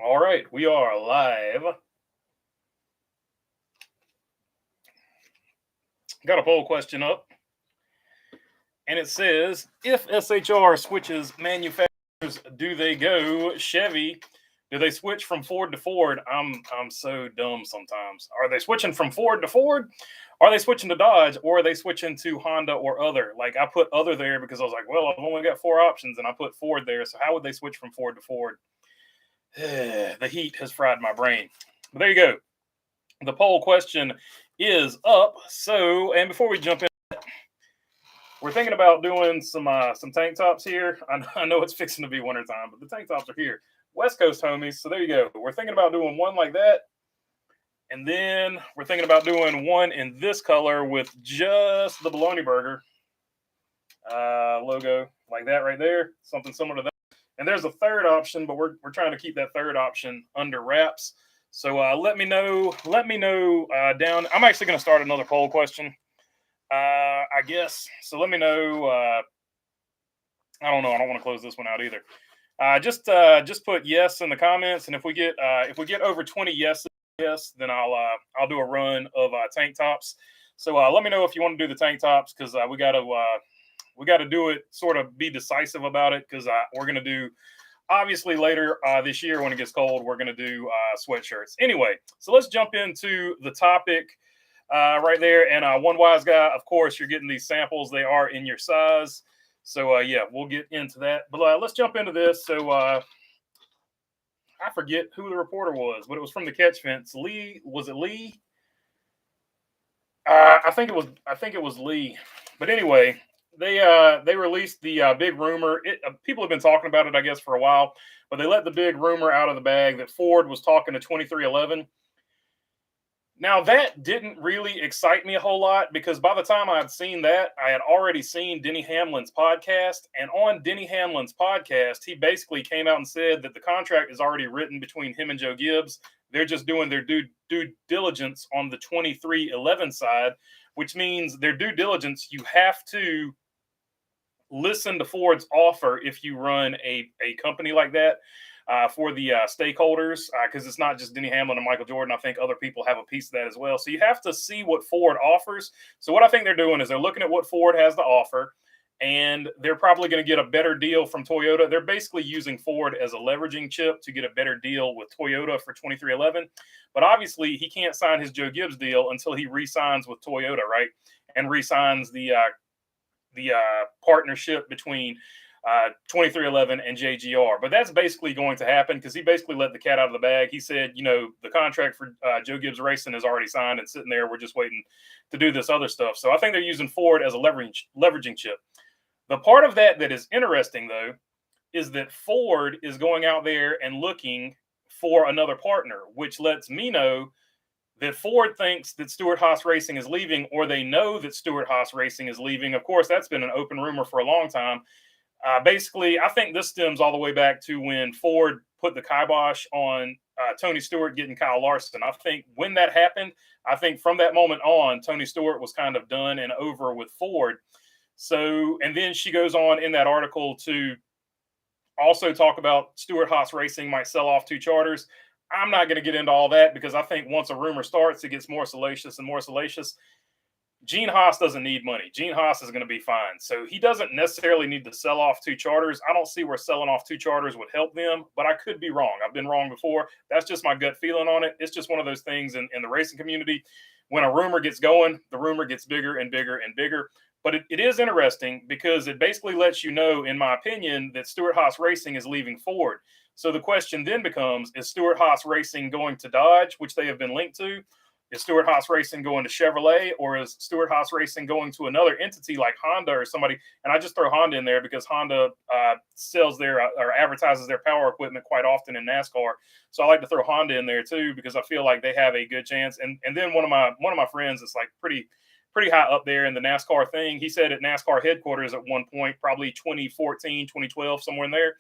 All right, we are live. Got a poll question up, and it says if SHR switches manufacturers, do they go Chevy? Do they switch from Ford to Ford? I'm so dumb sometimes. Are they switching from Ford to Ford? Are they switching to Dodge, or are they switching to Honda or other? Like I put other there because I was like, well, I've only got four options, and I put Ford there. So how would they switch from Ford to Ford? The heat has fried my brain. But there you go. The poll question is up. So, and before we jump in, we're thinking about doing some tank tops here. I know it's fixing to be wintertime, but the tank tops are here. West Coast homies. So there you go. We're thinking about doing one like that. And then we're thinking about doing one in this color with just the bologna burger logo like that right there. Something similar to that. And there's a third option, but we're trying to keep that third option under wraps. So let me know. Let me know down. I'm actually going to start another poll question. I guess. So let me know. I don't know. I don't want to close this one out either. Just put yes in the comments, and if we get over 20 yes, then I'll do a run of tank tops. So let me know if you want to do the tank tops because we got to do it, sort of be decisive about it because we're going to do, obviously later this year when it gets cold, we're going to do sweatshirts. Anyway, so let's jump into the topic right there. And one wise guy, of course, you're getting these samples. They are in your size. So yeah, we'll get into that. But let's jump into this. So I forget who the reporter was, but it was from the Catch Fence. Lee, was it Lee? I think it was Lee. But anyway, they released the big rumor. People have been talking about it, I guess, for a while, but they let the big rumor out of the bag that Ford was talking to 2311. Now that didn't really excite me a whole lot because by the time I had seen that, I had already seen Denny Hamlin's podcast, and on Denny Hamlin's podcast, he basically came out and said that the contract is already written between him and Joe Gibbs. They're just doing their due diligence on the 2311 side, which means their due diligence, you have to listen to Ford's offer if you run a company like that for the stakeholders, because it's not just Denny Hamlin and Michael Jordan. I think other people have a piece of that as well. So you have to see what Ford offers. So what I think they're doing is they're looking at what Ford has to offer, and they're probably going to get a better deal from Toyota. They're basically using Ford as a leveraging chip to get a better deal with Toyota for 2311. But obviously, he can't sign his Joe Gibbs deal until he re-signs with Toyota, right? And re-signs the partnership between 2311 and JGR. But that's basically going to happen because he basically let the cat out of the bag. He said, the contract for Joe Gibbs Racing is already signed and sitting there. We're just waiting to do this other stuff. So I think they're using Ford as a leveraging chip. The part of that is interesting, though, is that Ford is going out there and looking for another partner, which lets me know that Ford thinks that Stewart-Haas Racing is leaving, or they know that Stewart-Haas Racing is leaving. Of course, that's been an open rumor for a long time. Basically, I think this stems all the way back to when Ford put the kibosh on Tony Stewart getting Kyle Larson. I think when that happened, I think from that moment on, Tony Stewart was kind of done and over with Ford. So, and then she goes on in that article to also talk about Stewart-Haas Racing might sell off two charters. I'm not going to get into all that because I think once a rumor starts, it gets more salacious and more salacious. Gene Haas doesn't need money. Gene Haas is going to be fine. So he doesn't necessarily need to sell off two charters. I don't see where selling off two charters would help them, but I could be wrong. I've been wrong before. That's just my gut feeling on it. It's just one of those things in the racing community. When a rumor gets going, the rumor gets bigger and bigger and bigger. But it is interesting because it basically lets you know, in my opinion, that Stewart-Haas Racing is leaving Ford. So the question then becomes, is Stewart-Haas Racing going to Dodge, which they have been linked to? Is Stewart-Haas Racing going to Chevrolet, or is Stewart-Haas Racing going to another entity like Honda or somebody? And I just throw Honda in there because Honda sells their or advertises their power equipment quite often in NASCAR. So I like to throw Honda in there too because I feel like they have a good chance. And then one of my friends is like pretty high up there in the NASCAR thing. He said at NASCAR headquarters at one point, probably 2014, 2012, somewhere in there,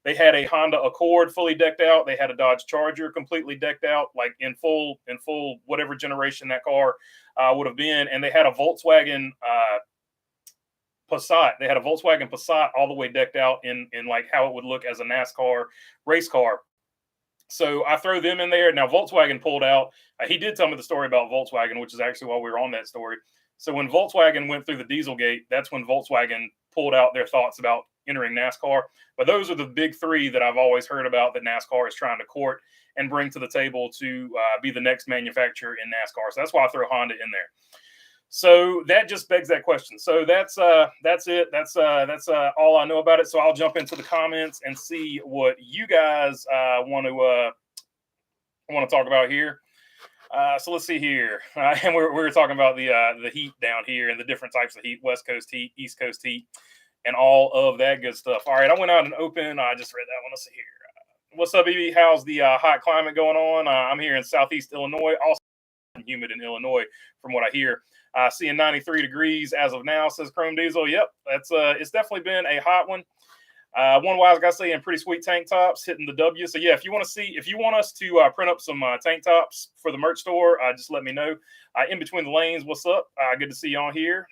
they had a Honda Accord fully decked out. They had a Dodge Charger completely decked out, like in full whatever generation that car would have been. And they had a Volkswagen Passat. They had a Volkswagen Passat all the way decked out in like how it would look as a NASCAR race car. So I throw them in there. Now Volkswagen pulled out. He did tell me the story about Volkswagen, which is actually why we were on that story. So when Volkswagen went through the Dieselgate, that's when Volkswagen pulled out their thoughts about entering NASCAR. But those are the big three that I've always heard about that NASCAR is trying to court and bring to the table to be the next manufacturer in NASCAR. So that's why I throw Honda in there. So that just begs that question. So that's it. That's all I know about it. So I'll jump into the comments and see what you guys want to talk about here. So let's see here, and we're talking about the heat down here and the different types of heat: West Coast heat, East Coast heat, and all of that good stuff. All right, I went out and opened. I just read that one. Let's see here. What's up, BB? How's the hot climate going on? I'm here in Southeast Illinois, also humid in Illinois, from what I hear. Seeing 93 degrees as of now, says Chrome Diesel. Yep, that's it's definitely been a hot one. One wise guy saying pretty sweet tank tops hitting the W. So yeah, if you want us to print up some tank tops for the merch store, just let me know. In between the lanes, what's up? Good to see y'all here.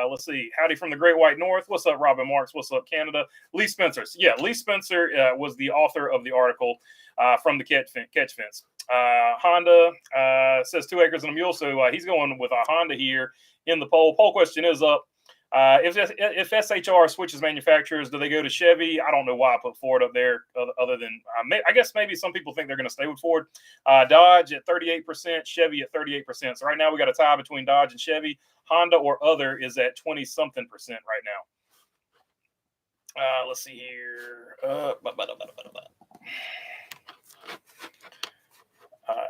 Let's see. Howdy from the Great White North. What's up, Robin Marks? What's up, Canada? Lee Spencer. So, yeah, Lee Spencer was the author of the article from the Catch Fence. Honda says 2 acres and a mule. So he's going with a Honda here in the poll. Poll question is up. If SHR switches manufacturers, do they go to Chevy? I don't know why I put Ford up there, other than I guess maybe some people think they're going to stay with Ford. Dodge at 38%, Chevy at 38%. So right now we got a tie between Dodge and Chevy. Honda or other is at 20-something% right now. Let's see here.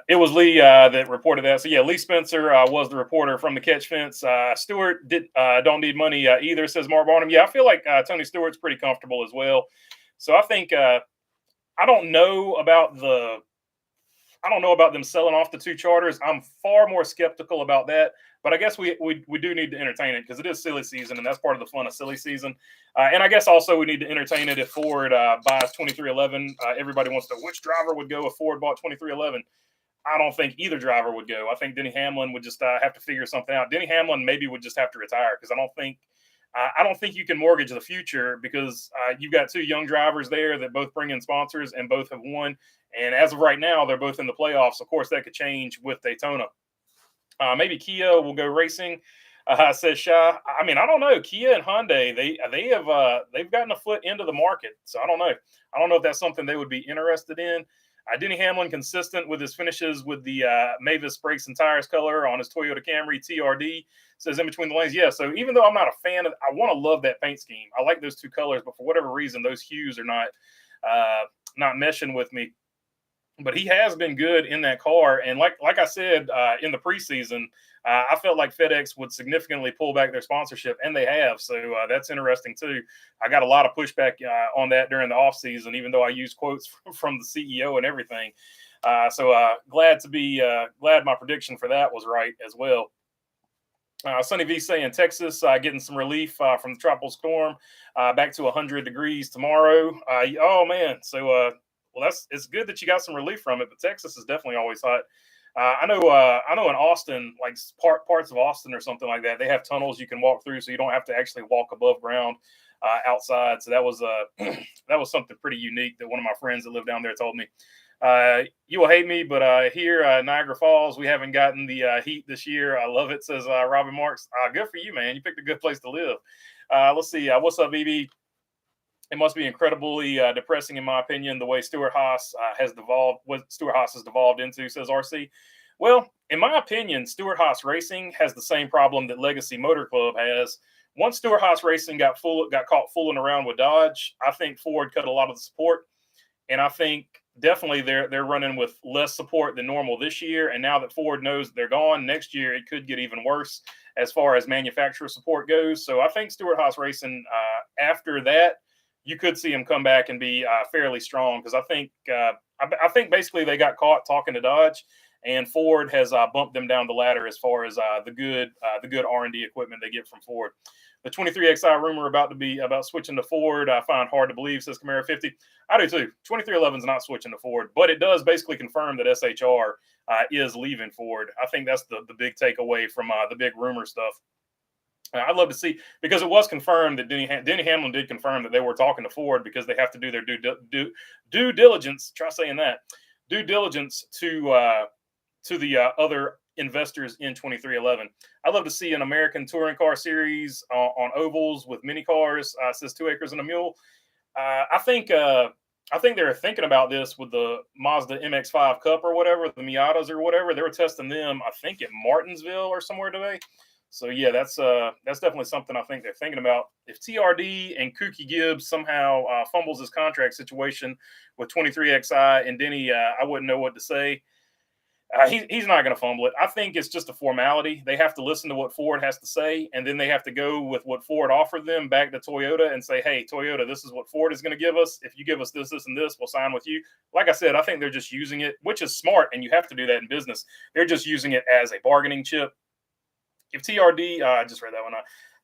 It was Lee that reported that. So yeah, Lee Spencer was the reporter from the Catch Fence. Stewart don't need money either, says Mark Barnum. Yeah, I feel like Tony Stewart's pretty comfortable as well. So I think I don't know about them selling off the 2 charters. I'm far more skeptical about that. But I guess we do need to entertain it because it is silly season, and that's part of the fun of silly season. And I guess also we need to entertain it if Ford buys 2311. Everybody wants to, which driver would go if Ford bought 2311? I don't think either driver would go. I think Denny Hamlin would just have to figure something out. Denny Hamlin maybe would just have to retire because I don't think you can mortgage the future because you've got 2 young drivers there that both bring in sponsors and both have won. And as of right now, they're both in the playoffs. Of course, that could change with Daytona. Maybe Kia will go racing, says Shy. I mean, I don't know. Kia and Hyundai, they've gotten a foot into the market. So I don't know. I don't know if that's something they would be interested in. Denny Hamlin consistent with his finishes with the Mavis brakes and tires color on his Toyota Camry TRD, says in between the lanes. Yeah, so even though I'm not a fan of, I want to love that paint scheme. I like those 2 colors, but for whatever reason, those hues are not meshing with me. But he has been good in that car, and like I said in the preseason, I felt like FedEx would significantly pull back their sponsorship, and they have. So that's interesting too. I got a lot of pushback on that during the offseason, even though I used quotes from the CEO and everything. So glad my prediction for that was right as well. Sunny V saying Texas getting some relief from the tropical storm, back to 100 degrees tomorrow. Oh man, so well, it's good that you got some relief from it, but Texas is definitely always hot. I know in Austin, like parts of Austin or something like that, they have tunnels you can walk through, so you don't have to actually walk above ground outside. So that was something pretty unique that one of my friends that live down there told me. You will hate me, but here Niagara Falls, we haven't gotten the heat this year. I love it, says Robin Marks. Good for you, man. You picked a good place to live. Let's see. What's up, BB? It must be incredibly depressing, in my opinion, the way Stuart Haas has devolved, what Stuart Haas has devolved into, says RC. Well, in my opinion, Stuart Haas Racing has the same problem that Legacy Motor Club has. Once Stuart Haas Racing got caught fooling around with Dodge, I think Ford cut a lot of the support, and I think definitely they're running with less support than normal this year. And now that Ford knows they're gone, next year it could get even worse as far as manufacturer support goes. So I think Stuart Haas Racing, after that, you could see them come back and be fairly strong, because I think basically they got caught talking to Dodge, and Ford has bumped them down the ladder as far as the good R&D equipment they get from Ford. The 23XI rumor about switching to Ford, I find hard to believe, says Camaro 50. I do too. 2311 is not switching to Ford, but it does basically confirm that SHR is leaving Ford. I think that's the big takeaway from the big rumor stuff. I'd love to see, because it was confirmed that Denny Hamlin did confirm that they were talking to Ford, because they have to do their due diligence. Try saying that. due diligence to the other investors in 2311. I'd love to see an American touring car series on ovals with mini cars. Says 2 acres and a mule. I think they're thinking about this with the Mazda MX-5 Cup or whatever, the Miatas or whatever. They were testing them, I think, at Martinsville or somewhere today. So yeah, that's definitely something I think they're thinking about. If TRD and Kookie Gibbs somehow fumbles his contract situation with 23XI and Denny, I wouldn't know what to say. He's not going to fumble it. I think it's just a formality. They have to listen to what Ford has to say, and then they have to go with what Ford offered them back to Toyota and say, hey, Toyota, this is what Ford is going to give us. If you give us this, this, and this, we'll sign with you. Like I said, I think they're just using it, which is smart, and you have to do that in business. They're just using it as a bargaining chip. If TRD, I just read that one.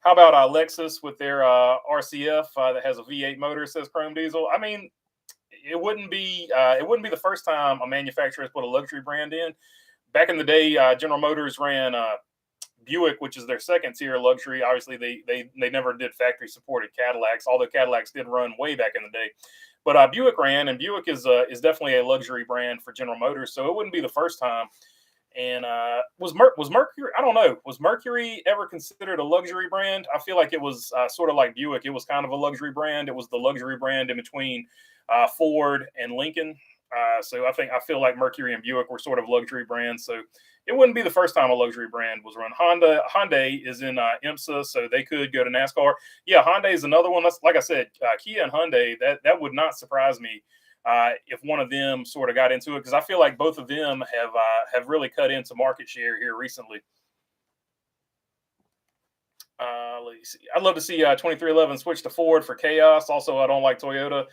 How about Lexus with their RCF that has a V8 motor, says Chrome Diesel? I mean, it wouldn't be the first time a manufacturer has put a luxury brand in. Back in the day, General Motors ran Buick, which is their second tier luxury. Obviously, they never did factory supported Cadillacs, although Cadillacs did run way back in the day. But Buick ran, and Buick is definitely a luxury brand for General Motors, so it wouldn't be the first time. And was Mercury? I don't know. Was Mercury ever considered a luxury brand? I feel like it was sort of like Buick. It was kind of a luxury brand. It was the luxury brand in between Ford and Lincoln. So I feel like Mercury and Buick were sort of luxury brands. So it wouldn't be the first time a luxury brand was run. Hyundai is in IMSA, so they could go to NASCAR. Yeah, Hyundai is another one. That's, like I said, Kia and Hyundai. That would not surprise me if one of them sort of got into it, because I feel like both of them have really cut into market share here recently. Let's see. I'd love to see 2311 switch to Ford for chaos. Also, I don't like Toyota.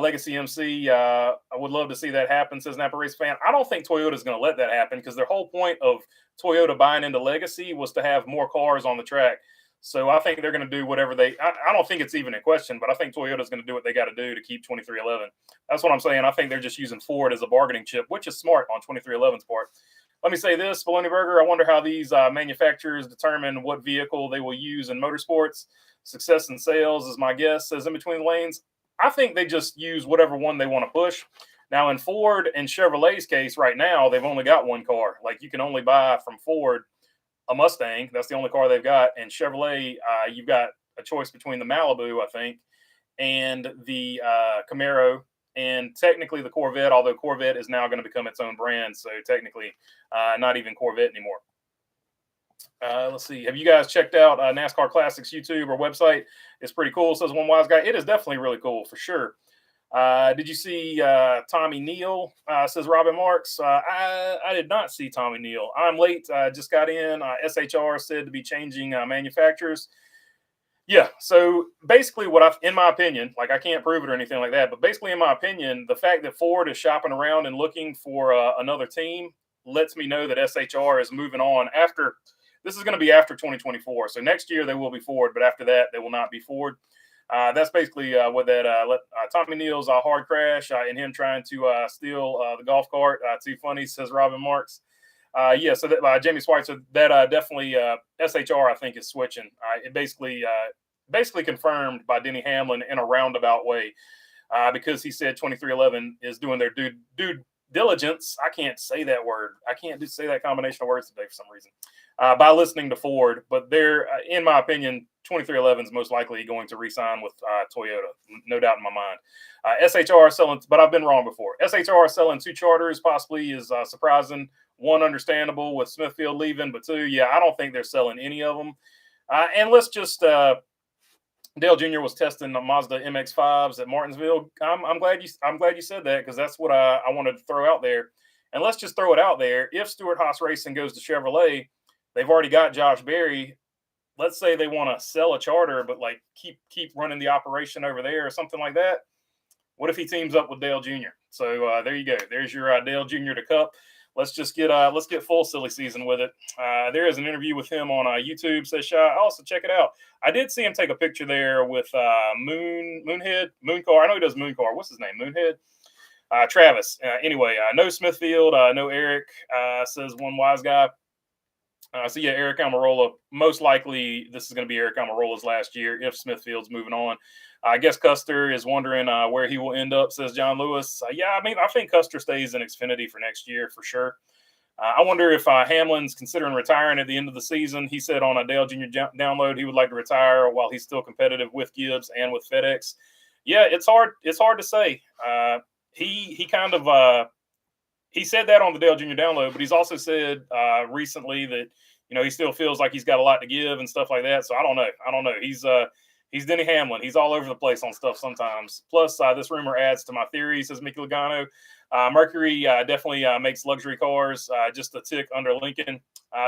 Legacy MC, I would love to see that happen, says Napa Race Fan. I don't think Toyota is going to let that happen, because their whole point of Toyota buying into Legacy was to have more cars on the track. So I think they're going to do whatever I don't think it's even a question, but I think Toyota's going to do what they got to do to keep 2311. That's what I'm saying. I think they're just using Ford as a bargaining chip, which is smart on 2311's part. Let me say this, Bologna Burger, I wonder how these manufacturers determine what vehicle they will use in motorsports. Success in sales is my guess, says In Between the Lanes. I think they just use whatever one they want to push. Now, in Ford and Chevrolet's case right now, they've only got one car. Like, you can only buy from Ford a Mustang. That's the only car they've got. And Chevrolet, you've got a choice between the Malibu, I think, and the Camaro, and technically the Corvette, although Corvette is now going to become its own brand. So technically not even Corvette anymore. Let's see. Have you guys checked out NASCAR Classics YouTube or website? It's pretty cool, says one wise guy. It is definitely really cool, for sure. Did you see Tommy Neal, says Robin Marks? I did not see Tommy Neal. I'm late. Just got in. SHR said to be changing manufacturers. Yeah. So basically in my opinion, like, I can't prove it or anything like that, but basically in my opinion, the fact that Ford is shopping around and looking for another team lets me know that SHR is moving on after. This is going to be after 2024. So next year they will be Ford, but after that they will not be Ford. That's basically what that Tommy Neal's hard crash and him trying to steal the golf cart. Too funny, says Robin Marks. Yeah, so that Jamie Schweitzer, that definitely SHR, I think, is switching. It basically confirmed by Denny Hamlin in a roundabout way, because he said 2311 is doing their due diligence. I can't say that word. I can't just say that combination of words today for some reason. By listening to Ford, but they're, in my opinion, 2311 is most likely going to re-sign with Toyota, no doubt in my mind. SHR selling, but I've been wrong before. SHR selling 2 charters possibly is surprising. One, understandable with Smithfield leaving, but 2, yeah, I don't think they're selling any of them. And let's just Dale Jr. was testing the Mazda MX-5s at Martinsville. I'm glad you said that, because that's what I wanted to throw out there. And let's just throw it out there. If Stewart Haas Racing goes to Chevrolet, they've already got Josh Berry. Let's say they want to sell a charter, but like keep running the operation over there or something like that. What if he teams up with Dale Jr.? So there you go. There's your Dale Jr. to Cup. Let's get full silly season with it. There is an interview with him on YouTube, says Shy. Also check it out. I did see him take a picture there with Mooncar. I know he does Mooncar. What's his name? Moonhead. Travis. Anyway, no Smithfield, no Eric, says one wise guy. So yeah, Eric Almirola, most likely this is going to be Eric Almirola's last year if Smithfield's moving on. I guess Custer is wondering where he will end up, says John Lewis. Yeah, I mean, I think Custer stays in Xfinity for next year for sure. I wonder if Hamlin's considering retiring at the end of the season. He said on a Dale Jr. download he would like to retire while he's still competitive with Gibbs and with FedEx. Yeah, it's hard. It's hard to say. He kind of he said that on the Dale Jr. download, but he's also said recently that he still feels like he's got a lot to give and stuff like that. So I don't know. He's Denny Hamlin. He's all over the place on stuff sometimes. Plus, this rumor adds to my theory, says Mickey Logano. Mercury definitely makes luxury cars just a tick under Lincoln,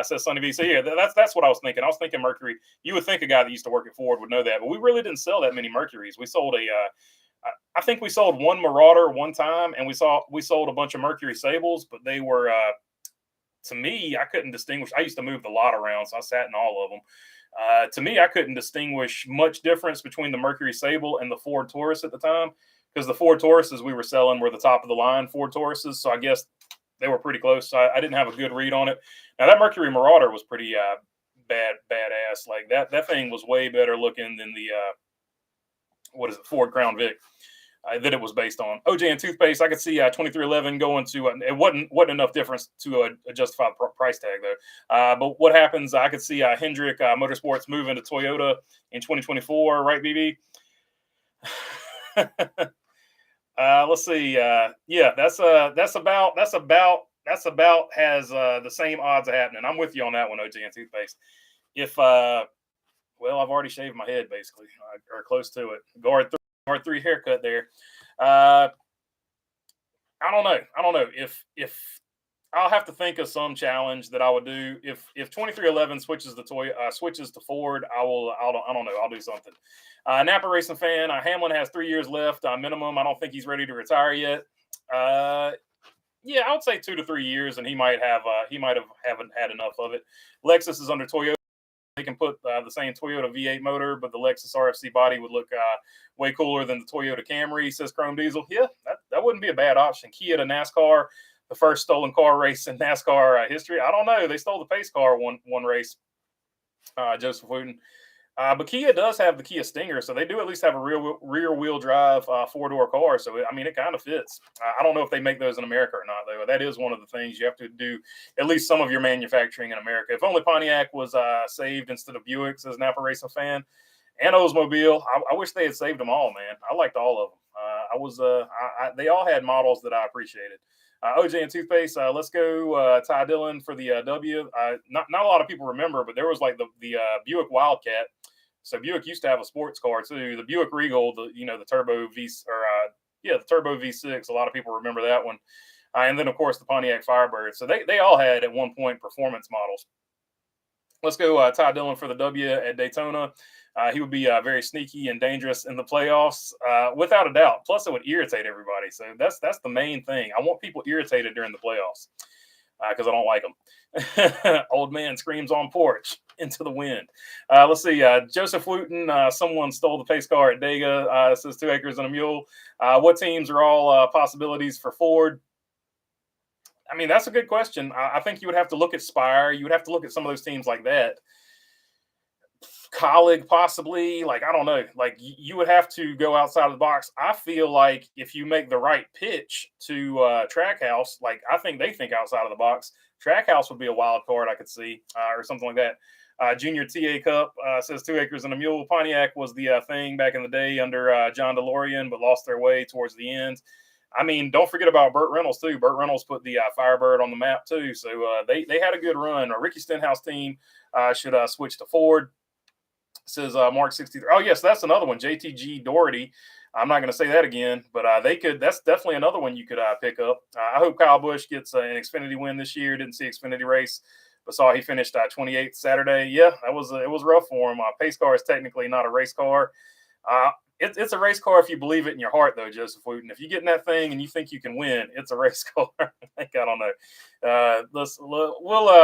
says Sonny V. So, yeah, that's what I was thinking. I was thinking Mercury. You would think a guy that used to work at Ford would know that, but we really didn't sell that many Mercuries. We sold I think we sold one Marauder one time, and we sold a bunch of Mercury Sables, but they were, to me, I couldn't distinguish. I used to move the lot around, so I sat in all of them. To me, I couldn't distinguish much difference between the Mercury Sable and the Ford Taurus at the time, because the Ford Tauruses we were selling were the top of the line Ford Tauruses. So I guess they were pretty close. So I didn't have a good read on it. Now that Mercury Marauder was pretty badass. Like that thing was way better looking than the Ford Crown Vic that it was based on. OJ and toothpaste, I could see 2311 going to it wasn't enough difference to justify the price tag though. But what happens? I could see Hendrick Motorsports moving to Toyota in 2024, right, BB? Let's see. Yeah, that's about has the same odds of happening. I'm with you on that one, OJ and toothpaste. If well, I've already shaved my head basically, or close to it. Guard three haircut there. I don't know if I'll have to think of some challenge that I would do. If 2311 switches to Ford, I don't know. I'll do something. Napa Racing fan, Hamlin has 3 years left minimum. I don't think he's ready to retire yet. Yeah, I would say 2 to 3 years, and he might haven't had enough of it. Lexus is under Toyota. They can put the same Toyota V8 motor, but the Lexus RFC body would look way cooler than the Toyota Camry, says Chrome Diesel. Yeah, that wouldn't be a bad option. Kia to NASCAR, the first stolen car race in NASCAR history. I don't know. They stole the pace car one race, Joseph Wooten. But Kia does have the Kia Stinger, so they do at least have a rear-wheel drive four-door car. So, I mean, it kind of fits. I don't know if they make those in America or not, though. That is one of the things you have to do, at least some of your manufacturing in America. If only Pontiac was saved instead of Buick, says Napa Racing fan. And Oldsmobile. I wish they had saved them all, man. I liked all of them. They all had models that I appreciated. OJ and toothpaste. Let's go Ty Dillon for the W. Not a lot of people remember, but there was like the Buick Wildcat. So Buick used to have a sports car too. The Buick Regal, the Turbo the Turbo V6. A lot of people remember that one. And then of course the Pontiac Firebird. So they all had at one point performance models. Let's go Ty Dillon for the W at Daytona. He would be very sneaky and dangerous in the playoffs, without a doubt. Plus, it would irritate everybody. So that's the main thing. I want people irritated during the playoffs because I don't like them. Old man screams on porch into the wind. Let's see. Joseph Wooten, someone stole the pace car at Dega. Says 2 acres and a mule. What teams are all possibilities for Ford? I mean, that's a good question. I think you would have to look at Spire. You would have to look at some of those teams like that. Colleague, possibly. Like, I don't know. Like, you would have to go outside of the box. I feel like if you make the right pitch to Trackhouse, like, I think they think outside of the box. Trackhouse would be a wild card I could see, or something like that. Junior TA Cup says 2 acres and a mule. Pontiac was the thing back in the day under John DeLorean, but lost their way towards the end. I mean, don't forget about Burt Reynolds, too. Burt Reynolds put the Firebird on the map, too. So they had a good run. A Ricky Stenhouse team should switch to Ford, says Mark 63. Oh, yes, that's another one. JTG Doherty. I'm not going to say that again, but they could. That's definitely another one you could pick up. I hope Kyle Busch gets an Xfinity win this year. Didn't see Xfinity race, but saw he finished 28th Saturday. Yeah, it was rough for him. Pace car is technically not a race car. It's a race car if you believe it in your heart, though, Joseph Wooten. If you get in that thing and you think you can win, it's a race car. I don't know.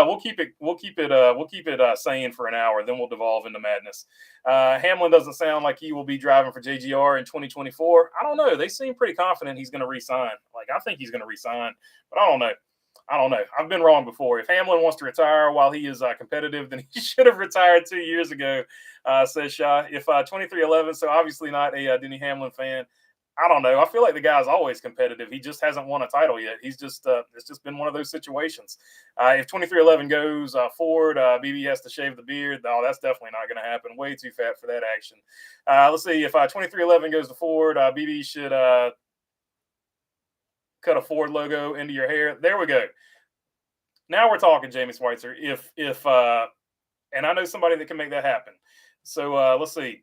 We'll keep it sane for an hour, then we'll devolve into madness. Hamlin doesn't sound like he will be driving for JGR in 2024. I don't know. They seem pretty confident he's going to re-sign. Like, I think he's going to re-sign, but I don't know. I don't know. I've been wrong before. If Hamlin wants to retire while he is competitive, then he should have retired 2 years ago, says Shaw. If 2311, so obviously not a Denny Hamlin fan. I don't know. I feel like the guy's always competitive. He just hasn't won a title yet. He's just it's just been one of those situations. If 2311 goes forward, BB has to shave the beard. Oh, that's definitely not going to happen. Way too fat for that action. Let's see. If 2311 goes to Ford, BB should cut a Ford logo into your hair. There we go. Now we're talking, Jamie Schweitzer. If and I know somebody that can make that happen. So let's see.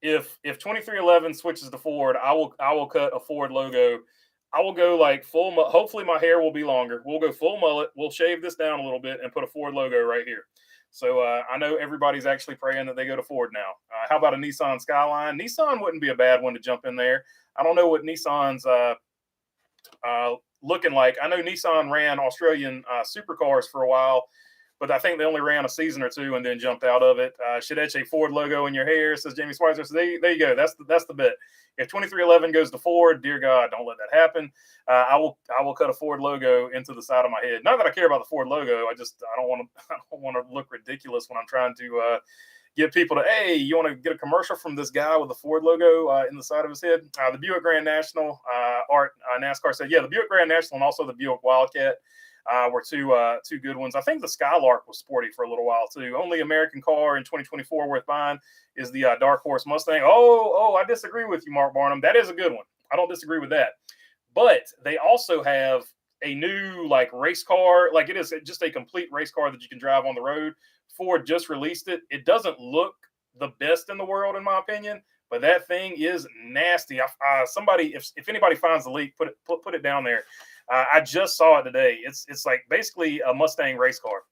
If 2311 switches to Ford, I will cut a Ford logo. I will go like full. Hopefully, my hair will be longer. We'll go full mullet. We'll shave this down a little bit and put a Ford logo right here. So I know everybody's actually praying that they go to Ford now. How about a Nissan Skyline? Nissan wouldn't be a bad one to jump in there. I don't know what Nissan's looking like. I know Nissan ran Australian supercars for a while, but I think they only ran a season or two and then jumped out of it. Should etch a Ford logo in your hair, says Jamie Schweitzer. So there you go. That's the bet. If 2311 goes to Ford, dear God, don't let that happen. I will cut a Ford logo into the side of my head. Not that I care about the Ford logo. I don't want to look ridiculous when I'm trying to get people to, hey, you want to get a commercial from this guy with the Ford logo in the side of his head? The Buick Grand National, Art NASCAR said, yeah, the Buick Grand National and also the Buick Wildcat were two good ones. I think the Skylark was sporty for a little while too. Only American car in 2024 worth buying is the Dark Horse Mustang. Oh, I disagree with you, Mark Barnum. That is a good one. I don't disagree with that. But they also have a new like race car. Like it is just a complete race car that you can drive on the road. Ford just released it. It doesn't look the best in the world, in my opinion, but that thing is nasty. Somebody, if anybody finds the leak, put it down there. I just saw it today. It's like basically a Mustang race car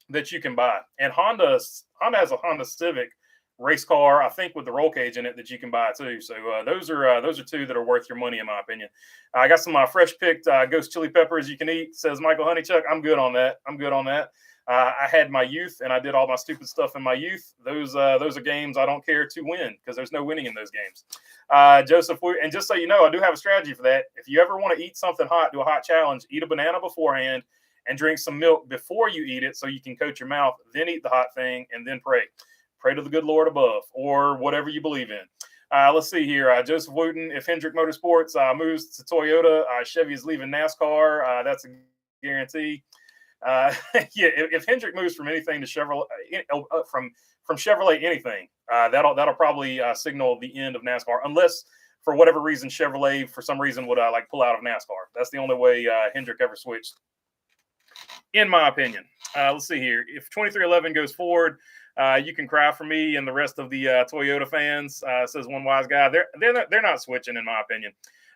that you can buy. And Honda has a Honda Civic race car, I think, with the roll cage in it that you can buy too. So those are two that are worth your money, in my opinion. I got some fresh picked ghost chili peppers you can eat, says Michael Honeychuck. I'm good on that. I had my youth and I did all my stupid stuff in my youth. Those are games I don't care to win because there's no winning in those games. Joseph, and just so you know, I do have a strategy for that. If you ever want to eat something hot, do a hot challenge, eat a banana beforehand and drink some milk before you eat it so you can coat your mouth, then eat the hot thing and then pray. Pray to the good Lord above or whatever you believe in. Let's see here. Joseph Wooten, if Hendrick Motorsports moves to Toyota, Chevy is leaving NASCAR. That's a guarantee. Yeah, if Hendrick moves from anything to Chevrolet, from Chevrolet anything, that'll probably signal the end of NASCAR, unless for whatever reason Chevrolet for some reason would like pull out of NASCAR. That's the only way Hendrick ever switched, in my opinion. Let's see here. If 2311 goes forward, you can cry for me and the rest of the Toyota fans, says one wise guy. They're not switching, in my opinion.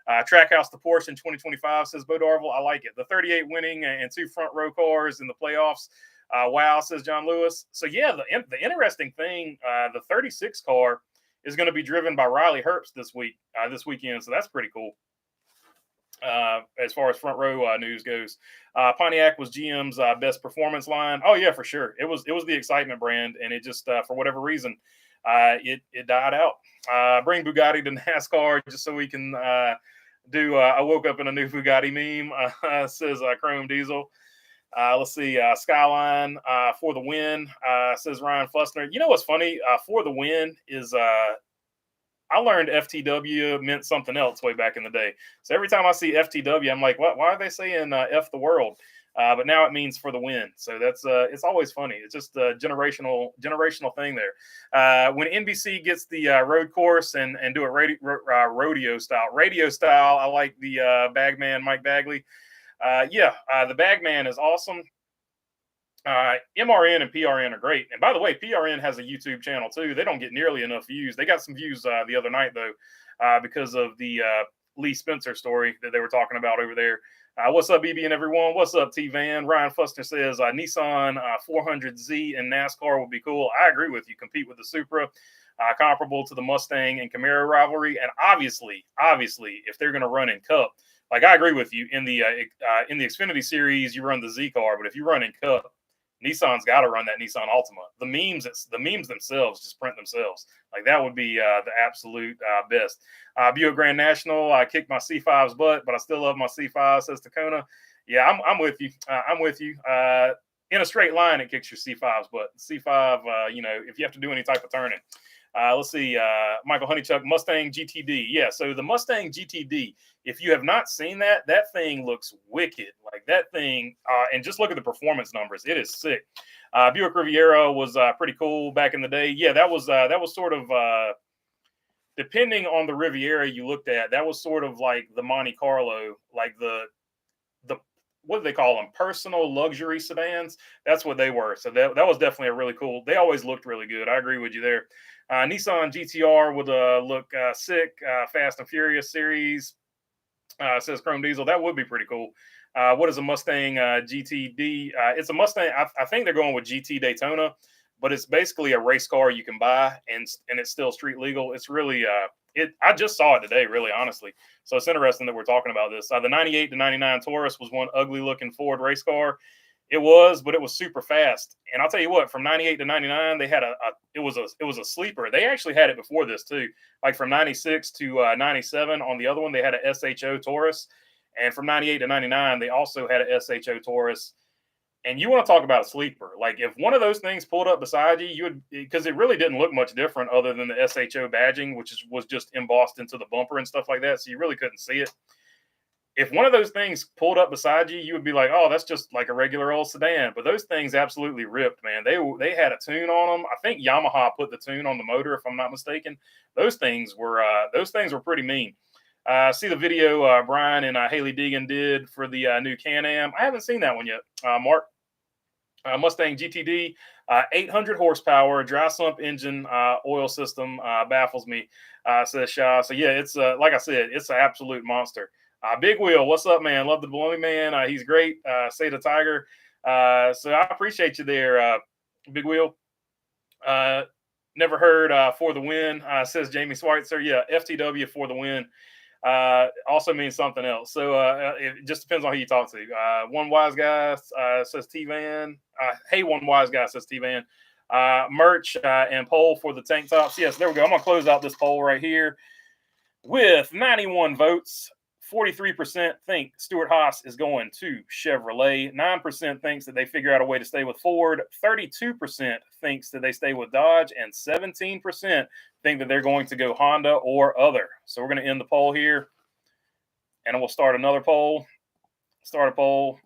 Trackhouse to Porsche in 2025, says Bo Darville. I like it. The 38 winning and 2 front row cars in the playoffs. Wow, says John Lewis. So, yeah, the interesting thing, the 36 car is going to be driven by Riley Herbst this weekend. So that's pretty cool. As far as front row news goes, Pontiac was GM's best performance line. Oh yeah, for sure. It was the excitement brand, and it just for whatever reason it died out. Bring Bugatti to NASCAR just so we can do. I woke up in a new Bugatti meme. Says Chrome Diesel. Let's see. Skyline for the win. Says Ryan Fussner. You know what's funny? For the win is. I learned FTW meant something else way back in the day. So every time I see FTW, I'm like, what? Why are they saying F the world? But now it means for the win. So that's it's always funny. It's just a generational thing there. When NBC gets the road course and do it rodeo style, I like the Bagman Mike Bagley. The Bagman is awesome. MRN and PRN are great. And by the way, PRN has a YouTube channel too. They don't get nearly enough views. They got some views the other night though, because of the Lee Spencer story that they were talking about over there. What's up, BB and everyone? What's up, T-Van? Ryan Fuster says Nissan 400Z in NASCAR would be cool. I agree with you. Compete with the Supra, comparable to the Mustang and Camaro rivalry. And obviously, if they're going to run in Cup, like I agree with you, in the Xfinity series, you run the Z car, but if you run in Cup, Nissan's got to run that Nissan Altima. The memes themselves just print themselves. Like that would be the absolute best. Buick Grand National. I kicked my C5's butt, but I still love my C5. Says Tacona. Yeah, I'm with you. I'm with you. In a straight line, it kicks your C5's butt. C5, if you have to do any type of turning. Let's see, Michael Honeychuck, Mustang GTD. Yeah, so the Mustang GTD, if you have not seen that, that thing looks wicked. Like that thing, and just look at the performance numbers. It is sick. Buick Riviera was pretty cool back in the day. Yeah, that was sort of, depending on the Riviera you looked at, that was sort of like the Monte Carlo, like the what do they call them? Personal luxury sedans. That's what they were. So that was definitely a really cool. They always looked really good. I agree with you there. Nissan GTR would look sick. Fast and Furious series, says Chrome Diesel. That would be pretty cool. What is a Mustang GTD? It's a Mustang. I think they're going with GT Daytona, but it's basically a race car you can buy, and it's still street legal. It's really I just saw it today, really, honestly. So it's interesting that we're talking about this. The 98 to 99 Taurus was one ugly looking Ford race car. It was, but it was super fast. And I'll tell you what, from 98 to 99, they had it was a sleeper. They actually had it before this too. Like from 96 to 97 on the other one, they had a SHO Taurus. And from 98 to 99, they also had a SHO Taurus. And you want to talk about a sleeper. Like if one of those things pulled up beside you, you would, because it really didn't look much different other than the SHO badging, which was just embossed into the bumper and stuff like that. So you really couldn't see it. If one of those things pulled up beside you, you would be like, oh, that's just like a regular old sedan. But those things absolutely ripped, man. They had a tune on them. I think Yamaha put the tune on the motor, if I'm not mistaken. Those things were pretty mean. See the video Brian and Haley Deegan did for the new Can-Am. I haven't seen that one yet, Mark. Mustang GTD, 800 horsepower, dry sump engine, oil system, baffles me, says Shaw. So yeah, it's like I said, it's an absolute monster. Big Wheel, what's up, man? Love the Baloney Man. He's great. Say the Tiger. So I appreciate you there, Big Wheel. Never heard For the Win, says Jamie Schweitzer. Yeah, FTW For the Win. Also means something else. So it just depends on who you talk to. One Wise Guy says T-Van. Hey, One Wise Guy says T-Van. Merch and poll for the tank tops. Yes, there we go. I'm going to close out this poll right here with 91 votes. 43% think Stuart Haas is going to Chevrolet. 9% thinks that they figure out a way to stay with Ford. 32% thinks that they stay with Dodge. And 17% think that they're going to go Honda or other. So we're going to end the poll here. And we'll start another poll. Start a poll.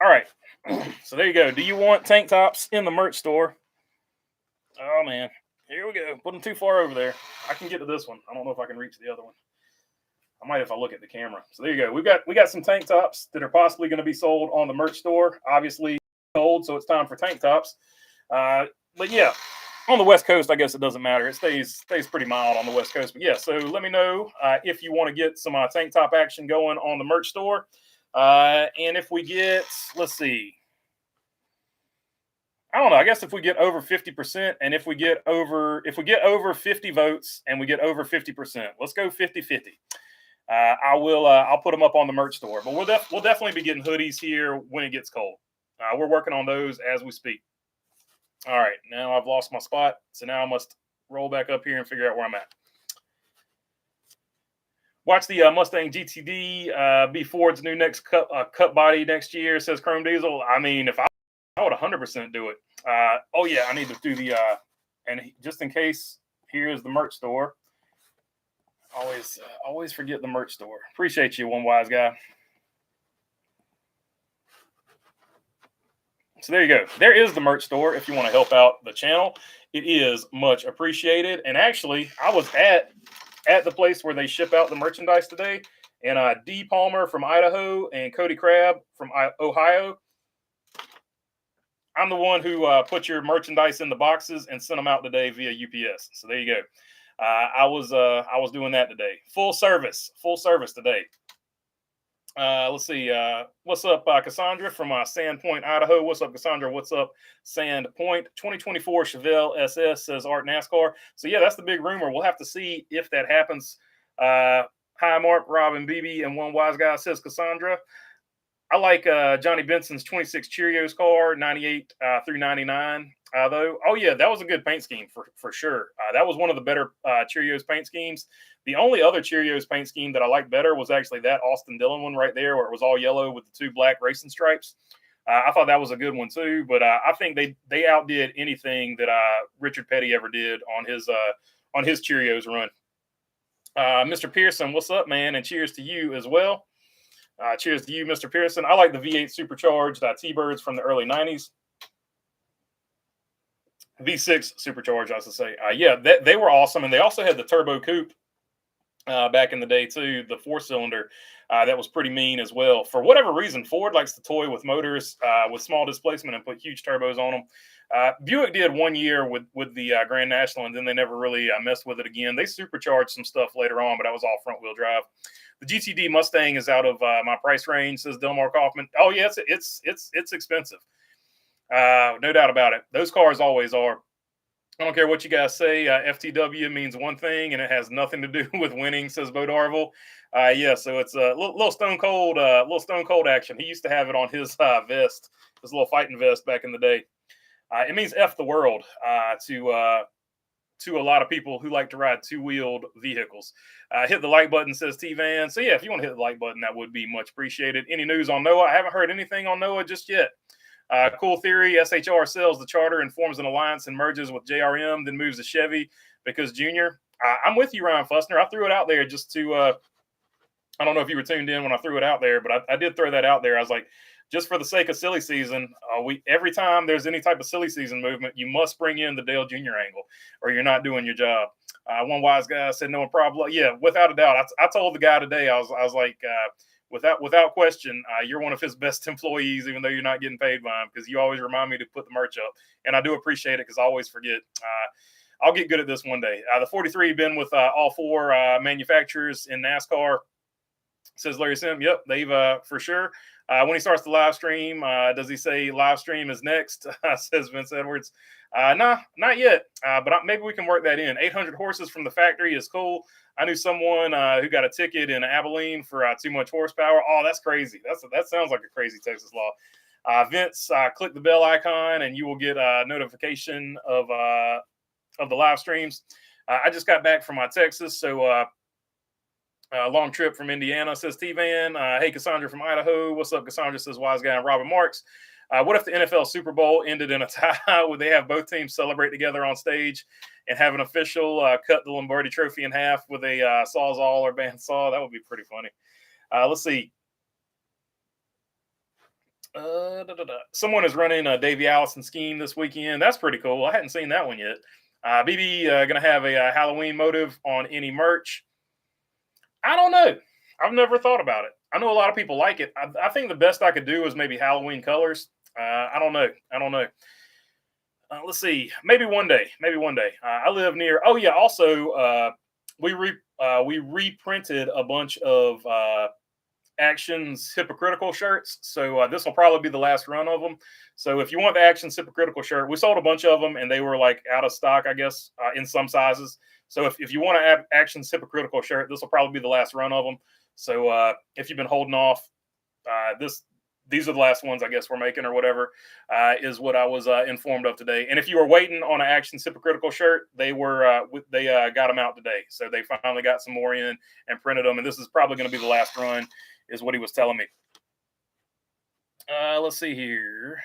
All right. So there you go. Do you want tank tops in the merch store? Oh, man. Here we go. Put them too far over there. I can get to this one. I don't know if I can reach the other one. I might if I look at the camera. So there you go. We got some tank tops that are possibly going to be sold on the merch store. Obviously cold, so it's time for tank tops. But yeah, on the West Coast, I guess it doesn't matter. It stays pretty mild on the West Coast. But yeah, so let me know if you want to get some tank top action going on the merch store. And if we get, let's see, I don't know. I guess if we get over 50%, and if we get over 50 votes and we get over 50%, let's go 50-50. I'll put them up on the merch store, but we'll definitely be getting hoodies here when it gets cold. We're working on those as we speak. All right, now I've lost my spot, so now I must roll back up here and figure out where I'm at. Watch the Mustang GTD be Ford's new next cut body next year, says Chrome Diesel. I mean, if I would 100% do it. Oh yeah, I need to do the and just in case, here's the merch store. Always forget the merch store. Appreciate you, One Wise Guy. So there you go. There is the merch store if you want to help out the channel. It is much appreciated. And actually, I was at the place where they ship out the merchandise today, and D. Palmer from Idaho and Cody Crabb from Ohio. I'm the one who put your merchandise in the boxes and sent them out today via UPS. So there you go. I was doing that today. Full service today. Let's see. What's up, Cassandra from Sandpoint, Idaho? What's up, Cassandra? What's up, Sandpoint? 2024 Chevelle SS says Art NASCAR. So yeah, that's the big rumor. We'll have to see if that happens. Hi, Mark, Rob, and BB, and one wise guy says Cassandra. I like Johnny Benson's 26 Cheerios car, 98 through 99. Though, oh yeah, that was a good paint scheme for sure. That was one of the better Cheerios paint schemes. The only other Cheerios paint scheme that I liked better was actually that Austin Dillon one right there, where it was all yellow with the two black racing stripes. I thought that was a good one too. But I think they outdid anything that Richard Petty ever did on his Cheerios run. Mr. Pearson, what's up, man? And cheers to you as well. Cheers to you, Mr. Pearson. I like the V8 supercharged T-Birds from the early 90s. V6 supercharged, I should say. Yeah, they were awesome. And they also had the turbo coupe back in the day, too, the four-cylinder. That was pretty mean as well. For whatever reason, Ford likes to toy with motors with small displacement and put huge turbos on them. Buick did 1 year with the Grand National, and then they never really messed with it again. They supercharged some stuff later on, but that was all front-wheel drive. The GTD Mustang is out of my price range, says Delmar Kaufman. Oh yeah, it's expensive, no doubt about it. Those cars always are. I don't care what you guys say. FTW means one thing, and it has nothing to do with winning, says Bo Darville. Yeah, so it's a little stone cold action. He used to have it on his vest, his little fighting vest back in the day. It means F the world to a lot of people who like to ride two-wheeled vehicles. Hit the like button, says T-Van. So yeah, if you want to hit the like button, that would be much appreciated. Any news on Noah? I haven't heard anything on Noah just yet. Cool theory. SHR sells the charter and forms an alliance and merges with JRM, then moves to Chevy because Junior. I'm with you, Ryan Fussner. I threw it out there just to, I don't know if you were tuned in when I threw it out there, but I did throw that out there. I was like, just for the sake of silly season, every time there's any type of silly season movement, you must bring in the Dale Jr. angle, or you're not doing your job. One wise guy said, "No problem." Yeah, without a doubt. I told the guy today, I was like, without question, you're one of his best employees, even though you're not getting paid by him, because you always remind me to put the merch up, and I do appreciate it because I always forget. I'll get good at this one day. The 43 been with all four manufacturers in NASCAR, says Larry Sim. Yep, they've for sure. When he starts the live stream, does he say live stream is next? Says Vince Edwards. Nah, not yet. But maybe we can work that in. 800 horses from the factory is cool. I knew someone who got a ticket in Abilene for too much horsepower. Oh, that's crazy. That sounds like a crazy Texas law. Vince, click the bell icon and you will get a notification of the live streams. I just got back from Texas, so long trip from Indiana, says T-Van. Hey, Cassandra from Idaho. What's up, Cassandra, says Wise Guy and Robert Marks. What if the NFL Super Bowl ended in a tie? Would they have both teams celebrate together on stage and have an official cut the Lombardi trophy in half with a Sawzall or bandsaw? That would be pretty funny. Let's see. Someone is running a Davey Allison scheme this weekend. That's pretty cool. I hadn't seen that one yet. BB going to have a Halloween motive on any merch. I don't know. I've never thought about it. I know a lot of people like it. I think the best I could do is maybe Halloween colors. I don't know. Let's see. Maybe one day. I live near. Oh yeah. Also, we reprinted a bunch of Actions Hypocritical shirts. So this will probably be the last run of them. So if you want the Actions Hypocritical shirt, we sold a bunch of them and they were like out of stock, I guess, in some sizes. So if you want to have Actions Hypocritical shirt, this will probably be the last run of them. So if you've been holding off, these are the last ones I guess we're making or whatever, is what I was informed of today. And if you were waiting on an Actions Hypocritical shirt, they got them out today. So they finally got some more in and printed them. And this is probably going to be the last run, is what he was telling me. Let's see here.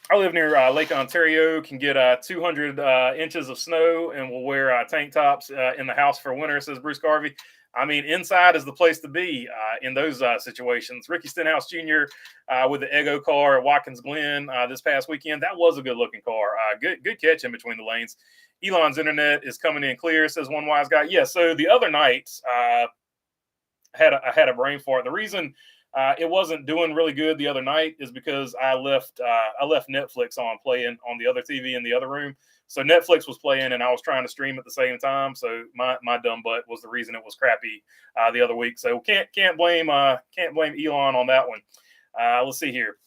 I live near Lake Ontario, can get 200 inches of snow and will wear tank tops in the house for winter, says Bruce Garvey. I mean, inside is the place to be in those situations. Ricky Stenhouse Jr. With the Ego car at Watkins Glen this past weekend. That was a good-looking car. Good catch in between the lanes. Elon's internet is coming in clear, says one wise guy. Yeah, so the other night, I had a brain fart. The reason it wasn't doing really good the other night is because I left Netflix on playing on the other TV in the other room. So Netflix was playing and I was trying to stream at the same time. So my dumb butt was the reason it was crappy the other week. So can't blame Elon on that one. Let's see here.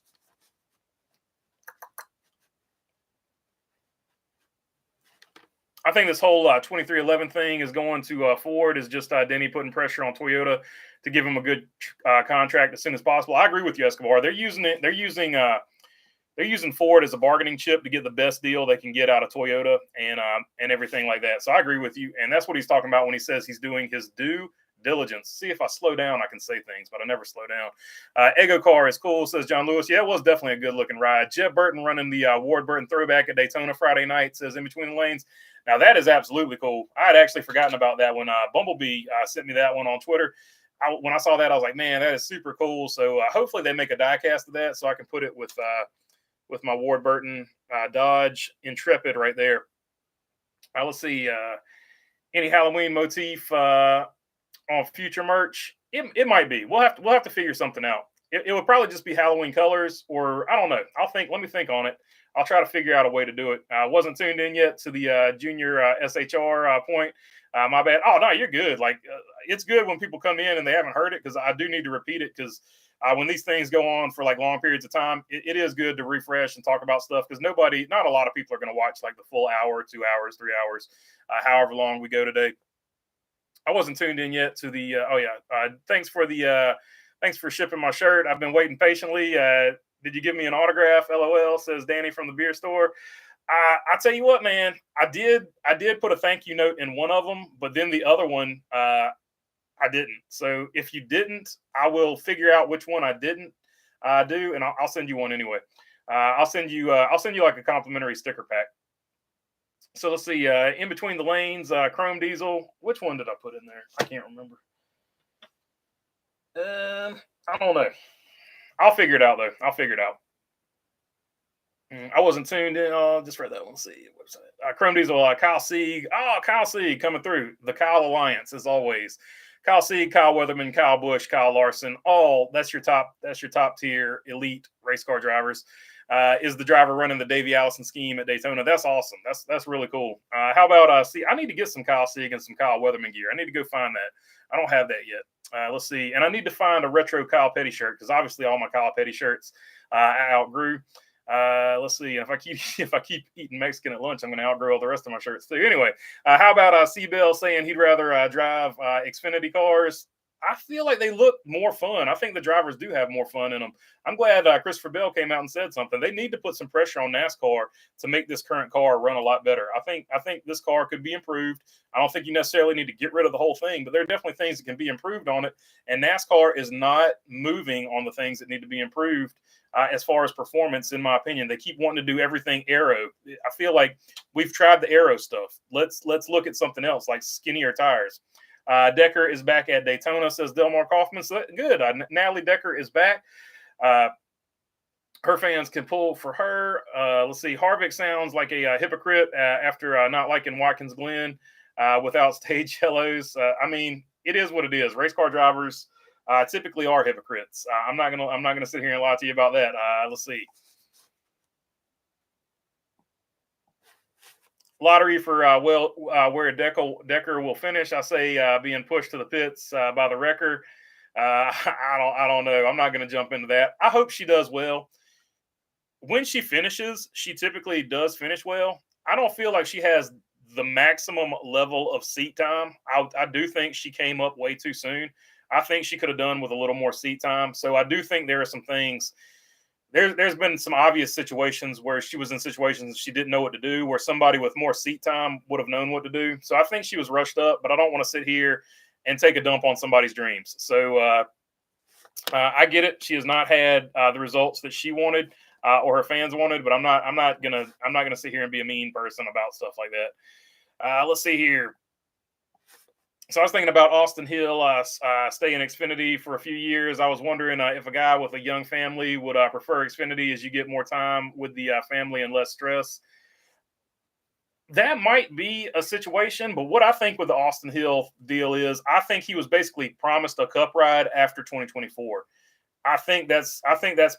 I think this whole 2311 thing is going to Ford is just Denny putting pressure on Toyota to give him a good contract as soon as possible. I agree with you, Escobar. They're using it. They're using Ford as a bargaining chip to get the best deal they can get out of Toyota and everything like that. So I agree with you, and that's what he's talking about when he says he's doing his due diligence. See, if I slow down, I can say things, but I never slow down. Ego car is cool, says John Lewis. Yeah, it was definitely a good looking ride. Jeb Burton running the Ward Burton throwback at Daytona Friday night, says in between the lanes. Now that is absolutely cool. I had actually forgotten about that when Bumblebee sent me that one on Twitter. When I saw that, I was like, man, that is super cool. So hopefully they make a die cast of that so I can put it with my Ward Burton Dodge Intrepid right there. Let's see. Any Halloween motif on future merch? It might be. We'll have to figure something out. It would probably just be Halloween colors, or I don't know. Let me think on it. I'll try to figure out a way to do it. I wasn't tuned in yet to the junior SHR point. My bad. Oh, no, you're good. Like, it's good when people come in and they haven't heard it, because I do need to repeat it, because when these things go on for like long periods of time, it is good to refresh and talk about stuff, because not a lot of people are going to watch like the full hour, 2 hours, 3 hours, however long we go today. I wasn't tuned in yet to the, thanks for shipping my shirt. I've been waiting patiently. Did you give me an autograph? LOL, says Danny from the beer store. I tell you what, man, I did put a thank you note in one of them, but then the other one, I didn't. So if you didn't, I will figure out which one I didn't do, and I'll send you one anyway. I'll send you like a complimentary sticker pack. So let's see. In between the lanes, Chrome Diesel. Which one did I put in there? I can't remember. I don't know. I'll figure it out though. I'll figure it out. I wasn't tuned in. Just read that one. Let's see. Website. Chrome Diesel. Kyle Sieg. Oh, Kyle Sieg coming through. The Kyle Alliance, as always. Kyle Sieg, Kyle Weatherman, Kyle Busch, Kyle Larson. That's your top tier elite race car drivers. Is the driver running the Davey Allison scheme at Daytona? That's awesome. That's really cool. How about I need to get some Kyle Sieg and some Kyle Weatherman gear. I need to go find that. I don't have that yet. Let's see. And I need to find a retro Kyle Petty shirt, because obviously all my Kyle Petty shirts I outgrew. Let's see. If I keep eating Mexican at lunch, I'm going to outgrow all the rest of my shirts too. Anyway, how about C-Bell saying he'd rather drive Xfinity cars? I feel like they look more fun. I think the drivers do have more fun in them. I'm glad Christopher Bell came out and said something. They need to put some pressure on NASCAR to make this current car run a lot better. I think this car could be improved. I don't think you necessarily need to get rid of the whole thing, but there are definitely things that can be improved on it. And NASCAR is not moving on the things that need to be improved as far as performance, in my opinion. They keep wanting to do everything aero. I feel like we've tried the aero stuff. Let's look at something else, like skinnier tires. Decker is back at Daytona, says Delmar Kaufman. So good. Natalie Decker is back. Her fans can pull for her. Let's see. Harvick sounds like a hypocrite after not liking Watkins Glen without stage yellows. I mean, it is what it is. Race car drivers typically are hypocrites. I'm not gonna sit here and lie to you about that. Let's see. Lottery for where Decker will finish. I say being pushed to the pits by the wrecker. I don't know. I'm not going to jump into that. I hope she does well. When she finishes, she typically does finish well. I don't feel like she has the maximum level of seat time. I do think she came up way too soon. I think she could have done with a little more seat time. So I do think there are some things. There's been some obvious situations where she was in situations she didn't know what to do, where somebody with more seat time would have known what to do. So I think she was rushed up, but I don't want to sit here and take a dump on somebody's dreams. So I get it. She has not had the results that she wanted or her fans wanted, but I'm not gonna sit here and be a mean person about stuff like that. Let's see here. So I was thinking about Austin Hill staying Xfinity for a few years. I was wondering if a guy with a young family would prefer Xfinity, as you get more time with the family and less stress. That might be a situation, but what I think with the Austin Hill deal is I think he was basically promised a cup ride after 2024. I think that's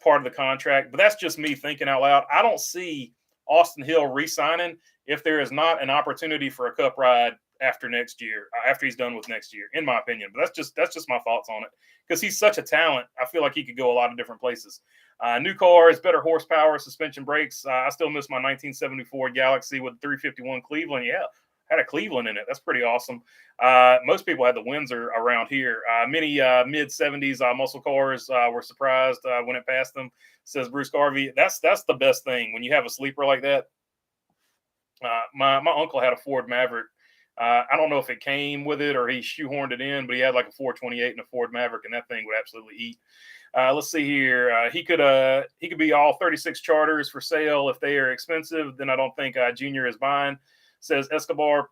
part of the contract, but that's just me thinking out loud. I don't see Austin Hill re-signing if there is not an opportunity for a cup ride after next year, after he's done with next year, in my opinion. But that's just my thoughts on it because he's such a talent. I feel like he could go a lot of different places. New cars, better horsepower, suspension brakes. I still miss my 1974 Galaxy with 351 Cleveland. Yeah, had a Cleveland in it. That's pretty awesome. Most people had the Windsor around here. Many mid 70s muscle cars were surprised when it passed them, says Bruce Garvey. That's the best thing when you have a sleeper like that. My uncle had a Ford Maverick. I don't know if it came with it or he shoehorned it in, but he had like a 428 and a Ford Maverick, and that thing would absolutely eat. Let's see here. He could be all 36 charters for sale if they are expensive. Then I don't think Junior is buying, says Escobar.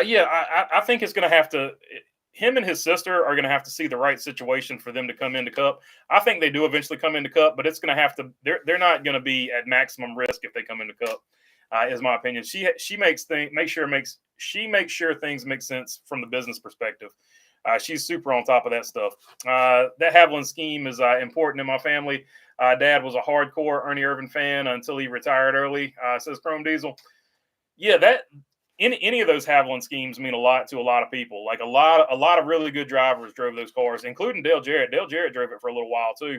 Yeah, I think it's going to have to. Him and his sister are going to have to see the right situation for them to come into Cup. I think they do eventually come into Cup, but it's going to have to. They're not going to be at maximum risk if they come into Cup. Is my opinion. She makes sure things make sense from the business perspective. She's super on top of that stuff. That Haviland scheme is important in my family. Dad was a hardcore Ernie Irvan fan until he retired early. Says Chrome Diesel. Yeah, that any of those Haviland schemes mean a lot to a lot of people. Like a lot of really good drivers drove those cars, including Dale Jarrett. Dale Jarrett drove it for a little while too.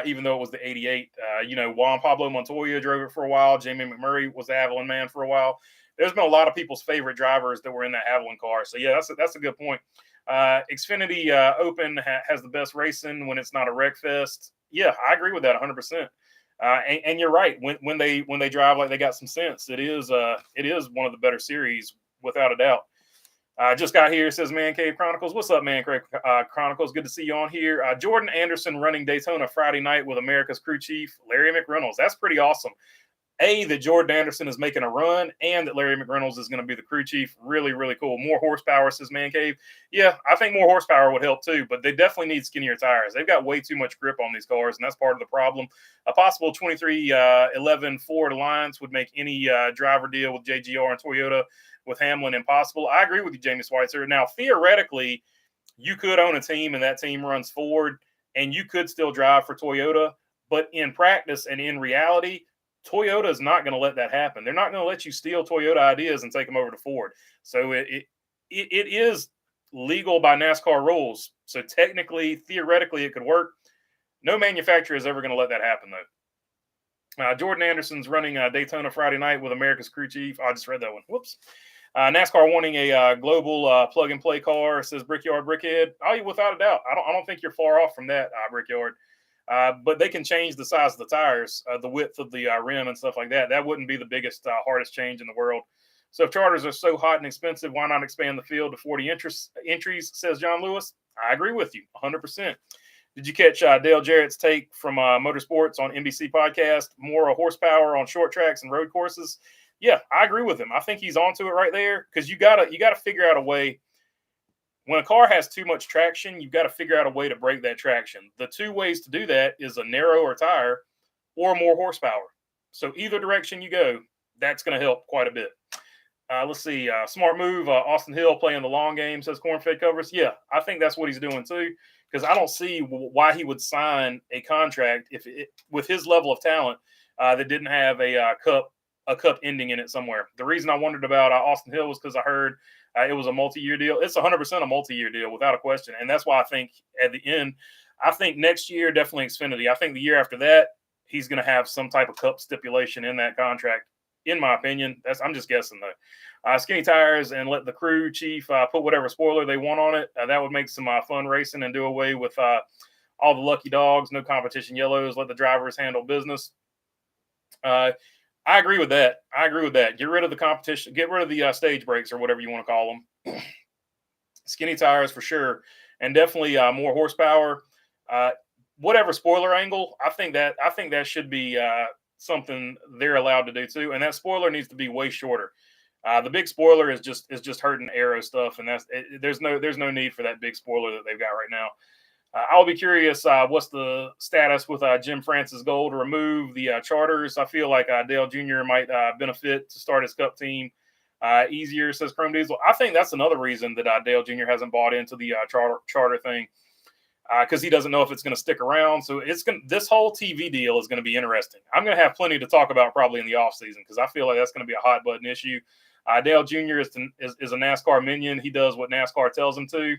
Even though it was the 88. Juan Pablo Montoya drove it for a while. Jamie McMurray was the Haviland man for a while. There's been a lot of people's favorite drivers that were in that Haviland car. So, yeah, that's a good point. Xfinity Open has the best racing when it's not a wreck fest. Yeah, I agree with that 100%. And you're right. When they drive like they got some sense, it is one of the better series without a doubt. Just got here, says Man Cave Chronicles. What's up, Man Cave Chronicles? Good to see you on here. Jordan Anderson running Daytona Friday night with America's crew chief, Larry McReynolds. That's pretty awesome. That Jordan Anderson is making a run and that Larry McReynolds is going to be the crew chief. Really, really cool. More horsepower, says Man Cave. Yeah, I think more horsepower would help too, but they definitely need skinnier tires. They've got way too much grip on these cars, and that's part of the problem. A possible 2311 Ford Alliance would make any driver deal with JGR and Toyota with Hamlin impossible. I agree with you, Jamie Schweitzer. Now, theoretically, you could own a team and that team runs Ford, and you could still drive for Toyota, but in practice and in reality, Toyota is not going to let that happen. They're not going to let you steal Toyota ideas and take them over to Ford. So it is legal by NASCAR rules. So technically, theoretically, it could work. No manufacturer is ever going to let that happen, though. Jordan Anderson's running Daytona Friday night with America's crew chief. I just read that one. Whoops. NASCAR wanting a global plug-and-play car, says Brickyard Brickhead. Oh, without a doubt. I don't think you're far off from that, Brickyard. But they can change the size of the tires, the width of the rim and stuff like that. That wouldn't be the biggest, hardest change in the world. So if charters are so hot and expensive, why not expand the field to 40 entries, says John Lewis. I agree with you 100%. Did you catch Dale Jarrett's take from Motorsports on NBC podcast? More horsepower on short tracks and road courses. Yeah, I agree with him. I think he's onto it right there because you gotta figure out a way. When a car has too much traction, you've got to figure out a way to break that traction. The two ways to do that is a narrower tire or more horsepower. So either direction you go, that's going to help quite a bit. Let's see. Smart move. Austin Hill playing the long game, says Cornfed Covers. Yeah, I think that's what he's doing too, because I don't see why he would sign a contract with his level of talent that didn't have a cup ending in it somewhere. The reason I wondered about Austin Hill was because I heard it was a multi-year deal. It's 100% a multi-year deal without a question. And that's why I think at the end, I think next year, definitely Xfinity. I think the year after that, he's going to have some type of cup stipulation in that contract, in my opinion. I'm just guessing, though. Skinny tires and let the crew chief put whatever spoiler they want on it. That would make some fun racing and do away with all the lucky dogs, no competition yellows, let the drivers handle business. I agree with that. Get rid of the competition. Get rid of the stage breaks or whatever you want to call them. Skinny tires for sure, and definitely more horsepower. Whatever spoiler angle, I think that should be something they're allowed to do too. And that spoiler needs to be way shorter. The big spoiler is just hurting aero stuff, and there's no need for that big spoiler that they've got right now. I'll be curious what's the status with Jim France's goal to remove the charters. I feel like Dale Jr. might benefit to start his cup team easier, says Chrome Diesel. I think that's another reason that Dale Jr. hasn't bought into the charter thing. because he doesn't know if it's going to stick around. So this whole TV deal is going to be interesting. I'm going to have plenty to talk about probably in the offseason because I feel like that's going to be a hot button issue. Dale Jr. is a NASCAR minion. He does what NASCAR tells him to.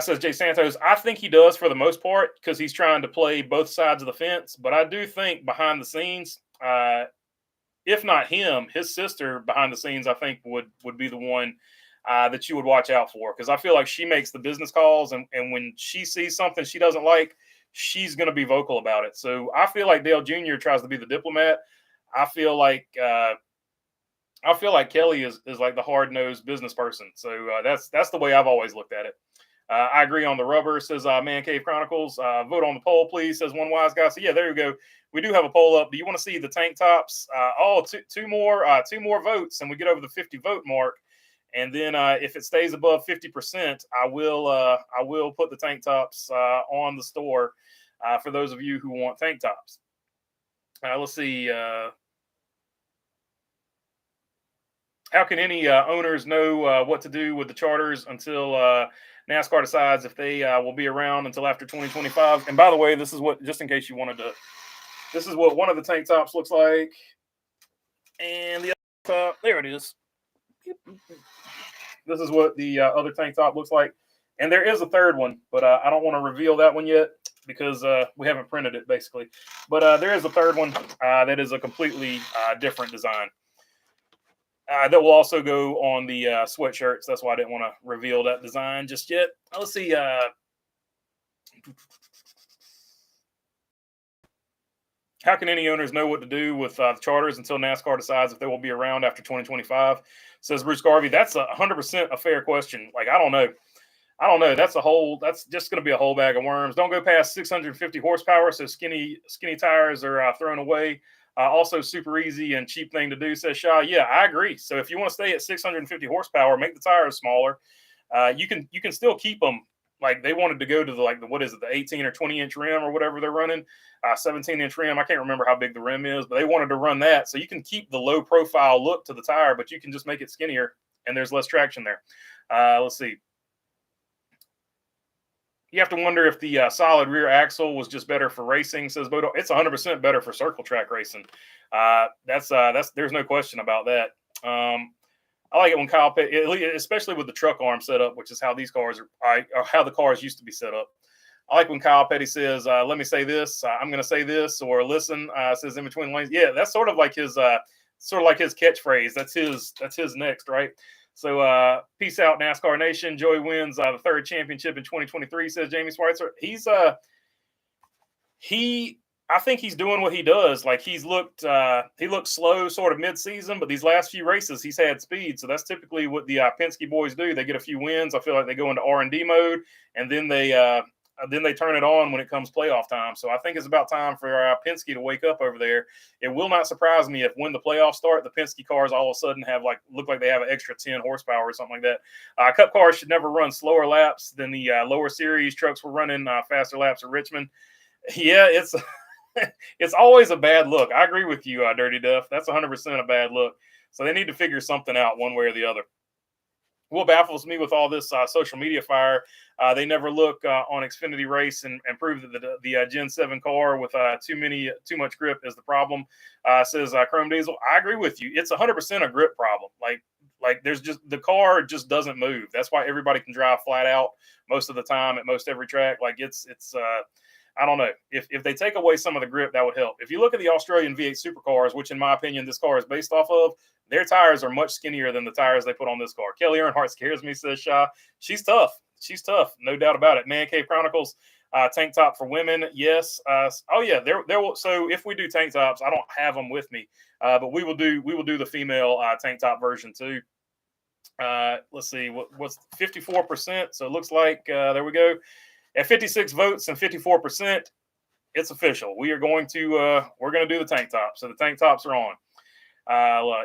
Says Jay Santos, I think he does for the most part because he's trying to play both sides of the fence. But I do think behind the scenes, if not him, his sister behind the scenes, I think would be the one that you would watch out for, because I feel like she makes the business calls, and when she sees something she doesn't like, she's going to be vocal about it. So I feel like Dale Jr. tries to be the diplomat. I feel like Kelly is like the hard-nosed business person. So that's the way I've always looked at it. I agree on the rubber, says Man Cave Chronicles. Vote on the poll, please, says one wise guy. So yeah, there you go. We do have a poll up. Do you want to see the tank tops? Two more votes, and we get over the 50 vote mark. And then if it stays above 50%, I will put the tank tops on the store for those of you who want tank tops. Let's see. How can any owners know what to do with the charters until NASCAR decides if they will be around until after 2025? And by the way, this is what, just in case you wanted to, this is what one of the tank tops looks like. And the other top, there it is. This is what the other tank top looks like. And there is a third one, but I don't want to reveal that one yet because we haven't printed it, basically. But there is a third one that is a completely different design. That will also go on the sweatshirts. That's why I didn't want to reveal that design just yet. Let's see. How can any owners know what to do with the charters until NASCAR decides if they will be around after 2025? Says Bruce Garvey. That's 100% a fair question. Like, I don't know. That's just going to be a whole bag of worms. Don't go past 650 horsepower. So skinny tires are thrown away. Also super easy and cheap thing to do, says Shaw. Yeah, I agree. So if you want to stay at 650 horsepower, make the tires smaller. You can still keep them. Like, they wanted to go to the 18 or 20 inch rim or whatever they're running, 17 inch rim. I can't remember how big the rim is, but they wanted to run that. So you can keep the low profile look to the tire, but you can just make it skinnier and there's less traction there. Let's see. You have to wonder if the solid rear axle was just better for racing, says Bodo. It's 100% better for circle track racing. That's there's no question about that. I like it when Kyle Petty, especially with the truck arm setup, which is how these cars are how the cars used to be set up. I like when Kyle Petty says, "Let me say this. I'm going to say this," or "Listen," says in between lanes. Yeah, that's sort of like his catchphrase. That's his next, right? So peace out, NASCAR Nation. Joey wins the third championship in 2023, says Jamie Schweitzer. I think he's doing what he does. Like, he looked slow sort of mid-season, but these last few races he's had speed. So that's typically what the Penske boys do. They get a few wins. I feel like they go into R&D mode, and then they turn it on when it comes playoff time. So I think it's about time for Penske to wake up over there. It will not surprise me if when the playoffs start, the Penske cars all of a sudden look like they have an extra 10 horsepower or something like that. Cup cars should never run slower laps than the lower series trucks were running faster laps at Richmond. Yeah, it's always a bad look. I agree with you, Dirty Duff. That's 100% a bad look. So they need to figure something out one way or the other. What baffles me with all this social media fire, they never look on Xfinity Race and prove that the Gen 7 car with too much grip is the problem, says Chrome Diesel. I agree with you. It's 100% a grip problem. Like there's just, the car just doesn't move. That's why everybody can drive flat out most of the time at most every track. Like it's I don't know. If they take away some of the grip, that would help. If you look at the Australian V8 supercars, which in my opinion this car is based off of, their tires are much skinnier than the tires they put on this car. Kelly Earnhardt scares me, says Shaw. She's tough. No doubt about it. Man Cave Chronicles, tank top for women. Yes. Oh yeah. There will. So if we do tank tops, I don't have them with me, but we will do the female tank top version too. Let's see what's 54%. So it looks like there we go. At 56 votes and 54%, it's official. We're going to do the tank top. So the tank tops are on.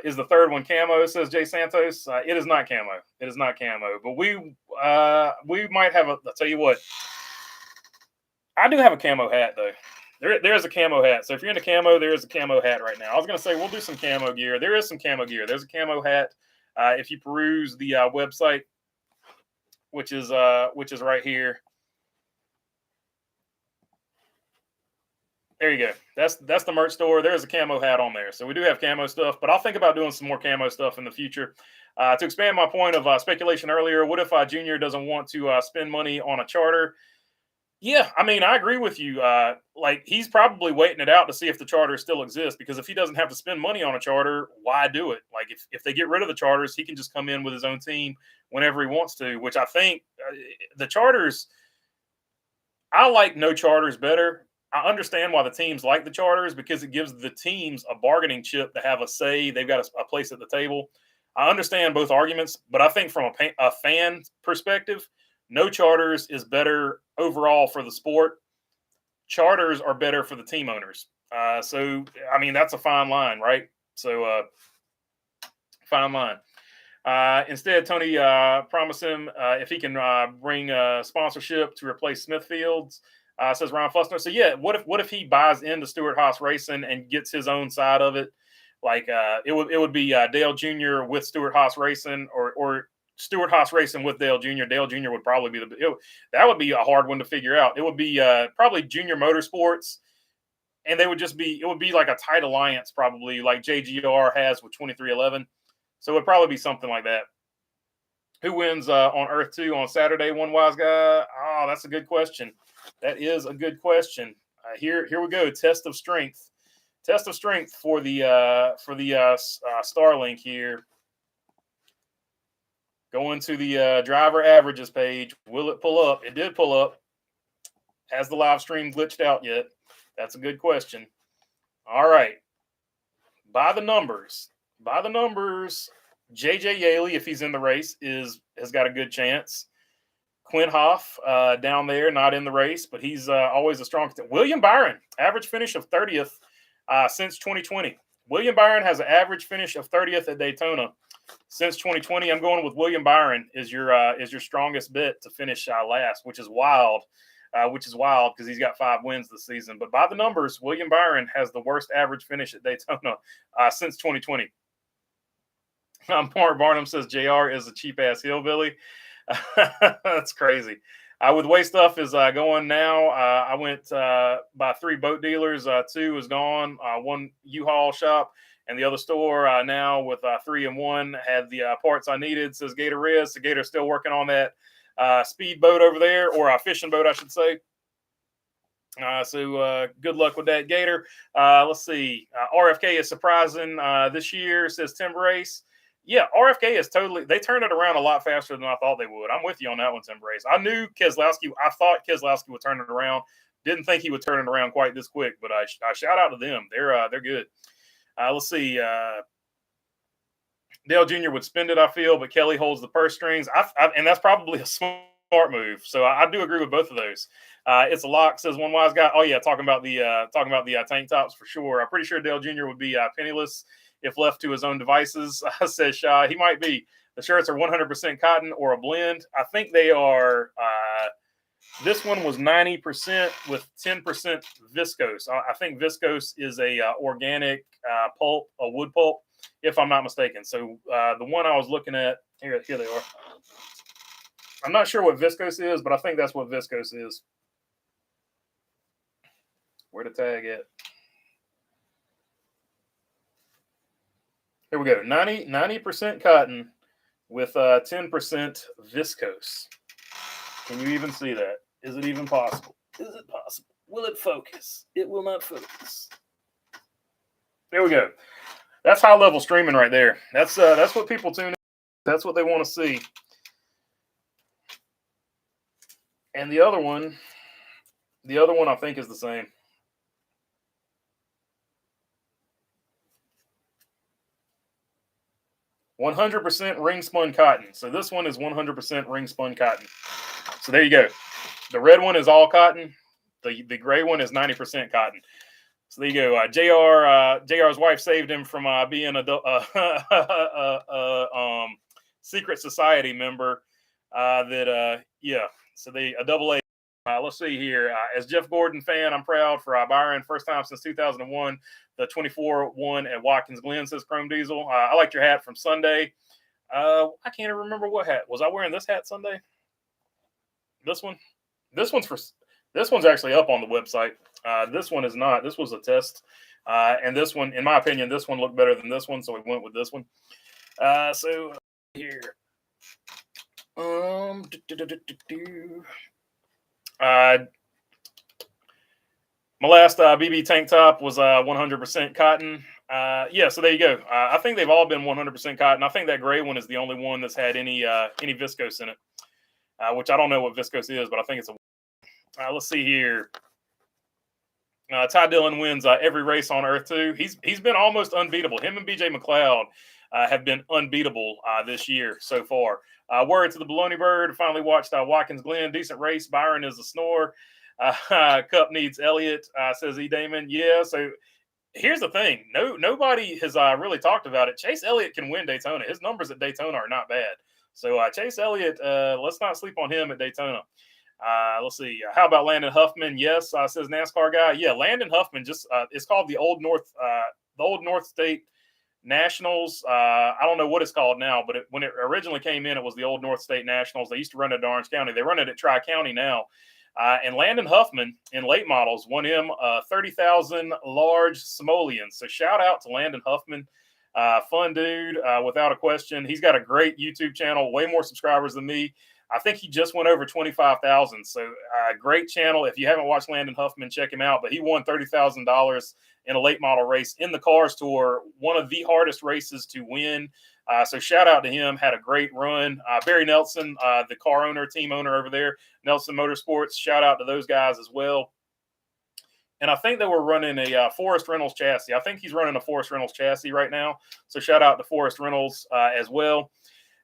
Is the third one camo, says Jay Santos? It is not camo. It is not camo. But we might have I'll tell you what. I do have a camo hat though. There's a camo hat. So if you're into camo, there is a camo hat right now. I was gonna say we'll do some camo gear. There is some camo gear. There's a camo hat. If you peruse the website, which is right here. There you go. That's the merch store. There's a camo hat on there. So we do have camo stuff, but I'll think about doing some more camo stuff in the future. To expand my point of speculation earlier, what if Junior doesn't want to spend money on a charter? Yeah, I mean, I agree with you. Like he's probably waiting it out to see if the charter still exists. Because if he doesn't have to spend money on a charter, why do it? Like if they get rid of the charters, he can just come in with his own team whenever he wants to. Which I think the charters. I like no charters better. I understand why the teams like the charters because it gives the teams a bargaining chip to have a say. They've got a place at the table. I understand both arguments, but I think from a fan perspective, no charters is better overall for the sport. Charters are better for the team owners. So, I mean, that's a fine line, right? So, fine line. Instead, Tony promised him if he can bring sponsorship to replace Smithfield's, says Ron Fussner. So yeah, what if he buys into Stewart Haas Racing and gets his own side of it? Like it would be Dale Jr. with Stewart Haas Racing, or Stewart Haas Racing with Dale Jr. Dale Jr. would probably be that would be a hard one to figure out. It would be probably Junior Motorsports, and it would be like a tight alliance, probably like JGR has with 2311. So it would probably be something like that. Who wins on Earth 2 on Saturday, one wise guy? Oh, that's a good question. That is a good question. Here we go. Test of strength. Test of strength for the Starlink here. Going to the driver averages page. Will it pull up? It did pull up. Has the live stream glitched out yet? That's a good question. All right. By the numbers, JJ Yaley, if he's in the race, has got a good chance. Quinn Hoff down there, not in the race, but he's always a strong contender. William Byron, average finish of 30th since 2020. William Byron has an average finish of 30th at Daytona since 2020. I'm going with William Byron is your strongest bet to finish last, which is wild. Because he's got 5 wins this season. But by the numbers, William Byron has the worst average finish at Daytona since 2020. Mark Barnum says JR is a cheap-ass hillbilly. That's crazy. With Way Stuff is going now. I went by 3 boat dealers. 2 is gone. 1 U-Haul shop. And the other store now with 3 and 1 had the parts I needed, says Gator Riz. So Gator's still working on that speedboat over there, or a fishing boat, I should say. So good luck with that, Gator. Let's see. RFK is surprising this year, says Tim Brace. Yeah, RFK is they turned it around a lot faster than I thought they would. I'm with you on that one, Tim Brace. I thought Keselowski would turn it around. Didn't think he would turn it around quite this quick, but I shout out to them. They're good. Let's see. Dale Jr. would spend it, I feel, but Kelly holds the purse strings. And that's probably a smart move. So I do agree with both of those. It's a lock, says one wise guy. Oh yeah, talking about the tank tops for sure. I'm pretty sure Dale Jr. would be penniless if left to his own devices. Says Shy. He might be. The shirts are 100% cotton or a blend. I think they are. This one was 90% with 10% viscose. I think viscose is a organic pulp, a wood pulp, if I'm not mistaken. So the one I was looking at, here they are. I'm not sure what viscose is, but I think that's what viscose is. Where the tag at? Here we go. 90% cotton with 10% viscose. Can you even see that? Is it even possible? Is it possible? Will it focus? It will not focus. There we go. That's high level streaming right there. That's what people tune in. That's what they want to see. And the other one I think is the same. "100% ring spun cotton." So this one is 100% ring spun cotton. So there you go. The red one is all cotton. The gray one is 90% cotton. So there you go. JR's wife saved him from being a secret society member. So a double A. Let's see here. As Jeff Gordon fan, I'm proud for Byron. First time since 2001. The 24-1 at Watkins Glen, says Chrome Diesel. I liked your hat from Sunday. I can't even remember what hat. Was I wearing this hat Sunday? This one? This one's for This one's actually up on the website. This one is not. This was a test. And this one, in my opinion, this one looked better than this one, so we went with this one. So here. My last BB tank top was 100% cotton. Yeah, so there you go. I think they've all been 100% cotton. I think that gray one is the only one that's had any viscose in it, which I don't know what viscose is, but I think it's a. Let's see here. Ty Dillon wins every race on Earth too. He's been almost unbeatable. Him and BJ McLeod have been unbeatable this year so far. Word to the Baloney Bird. Finally watched Watkins Glen. Decent race. Byron is a snore. Cup needs Elliott, says E. Damon. Yeah, so here's the thing. Nobody has really talked about it. Chase Elliott can win Daytona. His numbers at Daytona are not bad. So Chase Elliott, let's not sleep on him at Daytona. Let's see. How about Landon Huffman? Yes, says NASCAR guy. Yeah, Landon Huffman just it's called the Old North State Nationals. I don't know what it's called now, but when it originally came in, it was the Old North State Nationals. They used to run it at Orange County. They run it at Tri-County now. And Landon Huffman in late models won him 30,000 large simoleons. So shout out to Landon Huffman. Fun dude, without a question. He's got a great YouTube channel, way more subscribers than me. I think he just went over 25,000. So great channel. If you haven't watched Landon Huffman, check him out. But he won $30,000 in a late model race in the Cars Tour, one of the hardest races to win. So shout out to him. Had a great run. Barry Nelson, the car owner, team owner over there, Nelson Motorsports. Shout out to those guys as well. And I think they were running a Forrest Reynolds chassis. I think he's running a Forrest Reynolds chassis right now. So shout out to Forrest Reynolds as well.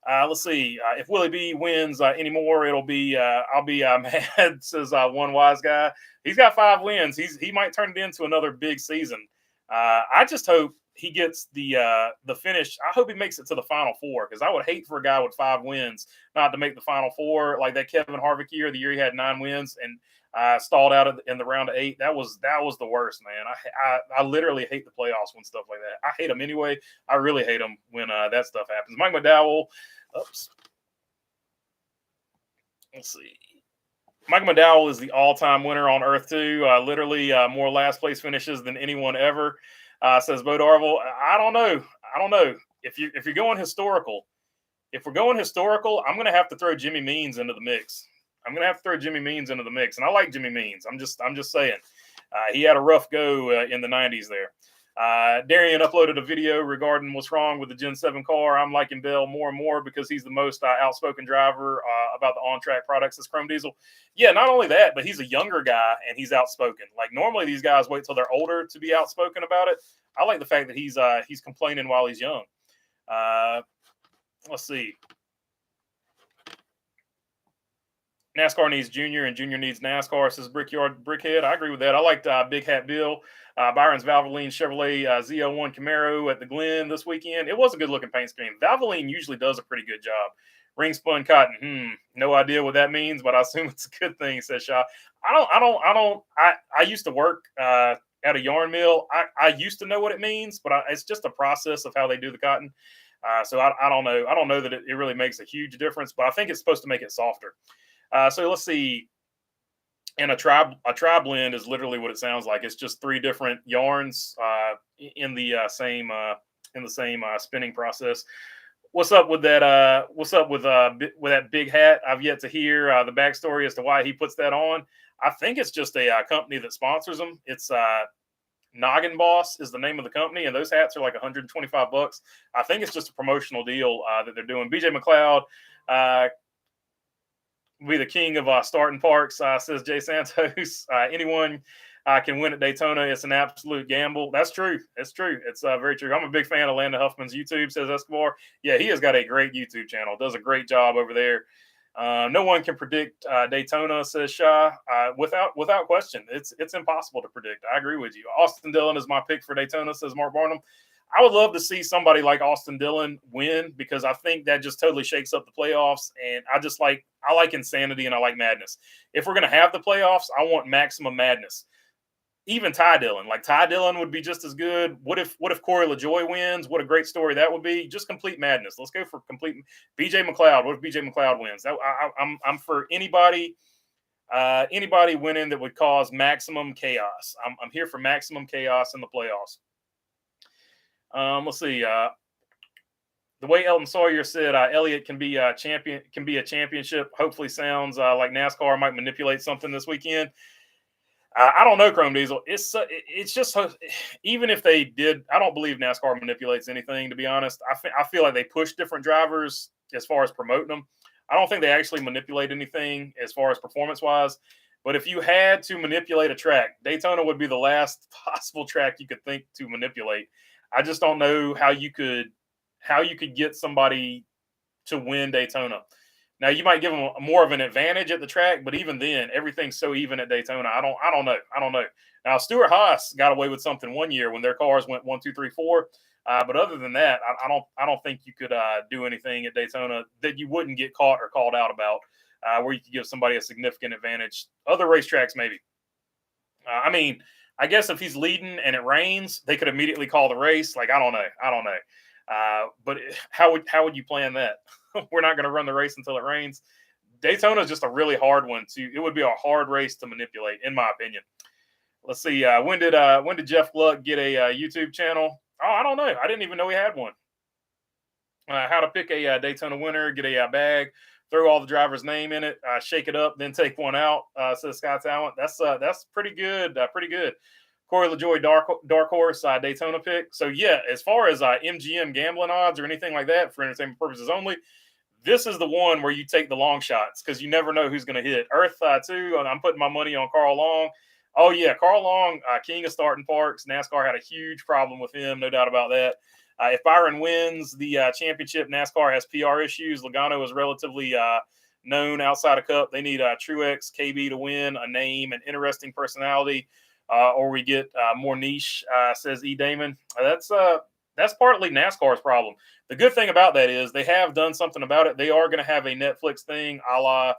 Let's see. If Willie B wins anymore, it'll be I'll be mad, says one wise guy. He's got 5 wins. He might turn it into another big season. I just hope he gets the finish. I hope he makes it to the Final Four, because I would hate for a guy with 5 wins not to make the Final Four, like that Kevin Harvick year, the year he had 9 wins and stalled out in the round of 8. That was the worst, man. I literally hate the playoffs when stuff like that. I hate them anyway. I really hate them when that stuff happens. Mike McDowell. Oops. Let's see. Mike McDowell is the all-time winner on Earth 2. Literally more last place finishes than anyone ever. Says Bo Darville. I don't know. If you're going historical, I'm going to have to throw Jimmy Means into the mix. And I like Jimmy Means. I'm just saying. He had a rough go in the 90s there. Darian uploaded a video regarding what's wrong with the Gen 7 car. I'm liking Bell more and more because he's the most outspoken driver about the on-track products as Chrome Diesel. Yeah, not only that, but he's a younger guy and he's outspoken. Like normally these guys wait till they're older to be outspoken about it. I like the fact that he's complaining while he's young. Let's see. NASCAR needs Junior and Junior needs NASCAR, says Brickhead. I agree with that. I liked Big Hat Bill. Byron's Valvoline Chevrolet Z01 Camaro at the Glen this weekend. It was a good looking paint scheme. Valvoline usually does a pretty good job. Ring spun cotton. No idea what that means, but I assume it's a good thing, says Shaw. I used to work at a yarn mill. I used to know what it means, but it's just a process of how they do the cotton. So I don't know. I don't know that it really makes a huge difference, but I think it's supposed to make it softer. So let's see. And a tri blend is literally what it sounds like. It's just 3 different yarns in the same spinning process. What's up with that? What's up with that big hat? I've yet to hear the backstory as to why he puts that on. I think it's just a company that sponsors them. It's Noggin Boss is the name of the company, and those hats are like $125. I think it's just a promotional deal that they're doing. BJ McLeod. Be the king of starting parks, says Jay Santos. Anyone can win at Daytona. It's an absolute gamble. That's true. It's true. It's very true. I'm a big fan of Landon Huffman's YouTube, says Escobar. Yeah, he has got a great YouTube channel. Does a great job over there. No one can predict Daytona, says Shah. Without question. It's impossible to predict. I agree with you. Austin Dillon is my pick for Daytona, says Mark Barnum. I would love to see somebody like Austin Dillon win, because I think that just totally shakes up the playoffs. And I like insanity and I like madness. If we're going to have the playoffs, I want maximum madness. Even Ty Dillon would be just as good. What if Corey LaJoie wins? What a great story that would be. Just complete madness. Let's go for complete BJ McLeod. What if BJ McLeod wins? I'm for anybody. Anybody winning that would cause maximum chaos. I'm here for maximum chaos in the playoffs. Let's see. The way Elton Sawyer said, Elliott can be a champion, can be a championship. Hopefully, sounds like NASCAR might manipulate something this weekend. I don't know, Chrome Diesel. It's just even if they did, I don't believe NASCAR manipulates anything. To be honest, I feel like they push different drivers as far as promoting them. I don't think they actually manipulate anything as far as performance wise. But if you had to manipulate a track, Daytona would be the last possible track you could think to manipulate. I just don't know how you could get somebody to win Daytona. Now you might give them more of an advantage at the track, but even then, everything's so even at Daytona. I don't know. Now Stewart-Haas got away with something one year when their cars went 1, 2, 3, 4. But other than that, I don't think you could do anything at Daytona that you wouldn't get caught or called out about, where you could give somebody a significant advantage. Other racetracks, maybe. I mean, I guess if he's leading and it rains, they could immediately call the race. Like I don't know. But how would you plan that? We're not going to run the race until it rains. Daytona is just a really hard one it would be a hard race to manipulate, in my opinion. Let's see. When did Jeff Gluck get a YouTube channel? Oh, I don't know. I didn't even know he had one. How to pick a Daytona winner, get a bag, throw all the drivers' name in it, shake it up, then take one out, says Sky Talent. That's pretty good. Pretty good. Corey LaJoy, dark horse, Daytona pick. So, yeah, as far as MGM gambling odds or anything like that for entertainment purposes only, this is the one where you take the long shots because you never know who's going to hit. Earth, too, I'm putting my money on Carl Long. Oh, yeah, Carl Long, king of starting parks. NASCAR had a huge problem with him, no doubt about that. If Byron wins the championship, NASCAR has PR issues. Logano is relatively known outside of Cup. They need Truex, KB to win, a name, an interesting personality. Or we get more niche, says E. Damon. That's partly NASCAR's problem. The good thing about that is they have done something about it. They are going to have a Netflix thing a la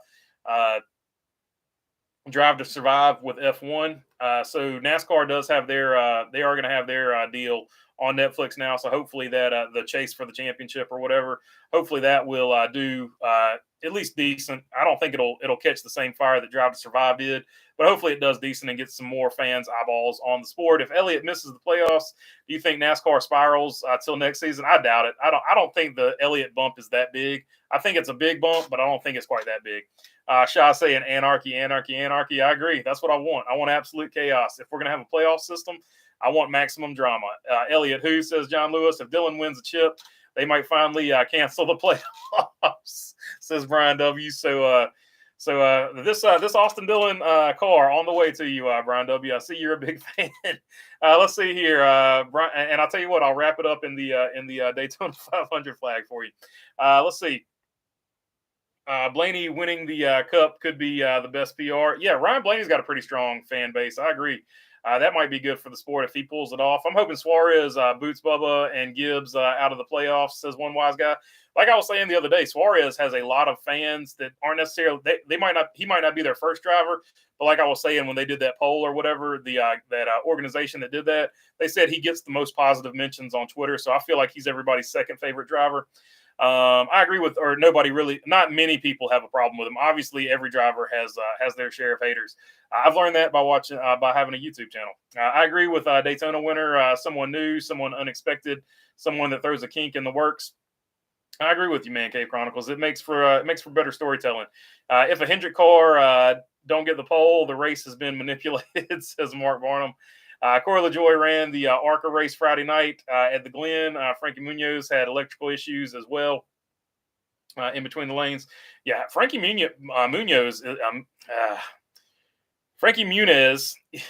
Drive to Survive with F1. So NASCAR does have their they are going to have their deal on Netflix now. So hopefully that the chase for the championship or whatever, hopefully that will do at least decent. I don't think it'll catch the same fire that Drive to Survive did, but hopefully it does decent and gets some more fans' eyeballs on the sport. If Elliott misses the playoffs, do you think NASCAR spirals till next season? I doubt it. I don't think the Elliott bump is that big. I think it's a big bump, but I don't think it's quite that big. Shy saying anarchy. I agree. That's what I want. I want absolute chaos. If we're going to have a playoff system, I want maximum drama. Elliott, who says John Lewis, if Dillon wins a chip, they might finally cancel the playoffs, says Brian W. So this Austin Dillon car on the way to you, Brian W. I see you're a big fan. Let's see here, Brian, and I'll tell you what, I'll wrap it up in the Daytona 500 flag for you. Let's see. Blaney winning the Cup could be the best PR. Yeah, Ryan Blaney's got a pretty strong fan base. I agree. That might be good for the sport if he pulls it off. I'm hoping Suarez boots Bubba and Gibbs out of the playoffs, says one wise guy. Like I was saying the other day, Suarez has a lot of fans that aren't necessarily he might not be their first driver, but like I was saying when they did that poll or whatever, that organization that did that, they said he gets the most positive mentions on Twitter. So I feel like he's everybody's second favorite driver. I agree with, or not many people have a problem with him. Obviously, every driver has their share of haters. I've learned that by watching, by having a YouTube channel. I agree with Daytona winner, someone new, someone unexpected, someone that throws a kink in the works. I agree with you, Man Cave Chronicles. It makes for better storytelling. If a Hendrick car don't get the pole, the race has been manipulated, says Mark Barnum. Corey LaJoy ran the ARCA race Friday night at the Glen. Frankie Munoz had electrical issues as well in between the lanes. Yeah, Frankie Munoz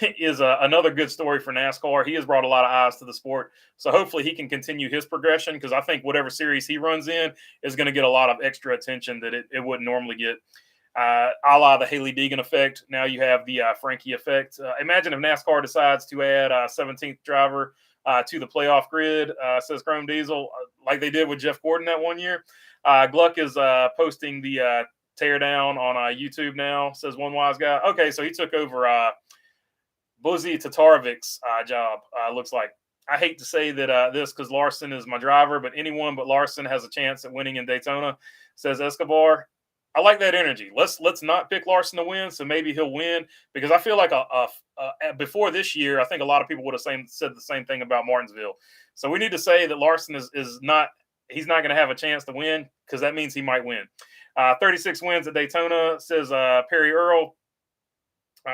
is another good story for NASCAR. He has brought a lot of eyes to the sport. So hopefully he can continue his progression because I think whatever series he runs in is going to get a lot of extra attention that it wouldn't normally get. A la the Haley Deegan effect. Now you have the Frankie effect. Imagine if NASCAR decides to add a 17th driver to the playoff grid, says Chrome Diesel, like they did with Jeff Gordon that one year. Gluck is posting the teardown on YouTube now, says one wise guy. Okay, so he took over Buzzy Tatarovic's job, looks like. I hate to say that this because Larson is my driver, but anyone but Larson has a chance at winning in Daytona, says Escobar. I like that energy. Let's not pick Larson to win, so maybe he'll win because I feel like before this year, I think a lot of people would have said the same thing about Martinsville. So we need to say that Larson is not he's not going to have a chance to win because that means he might win. 36 wins at Daytona, says Perry Earl.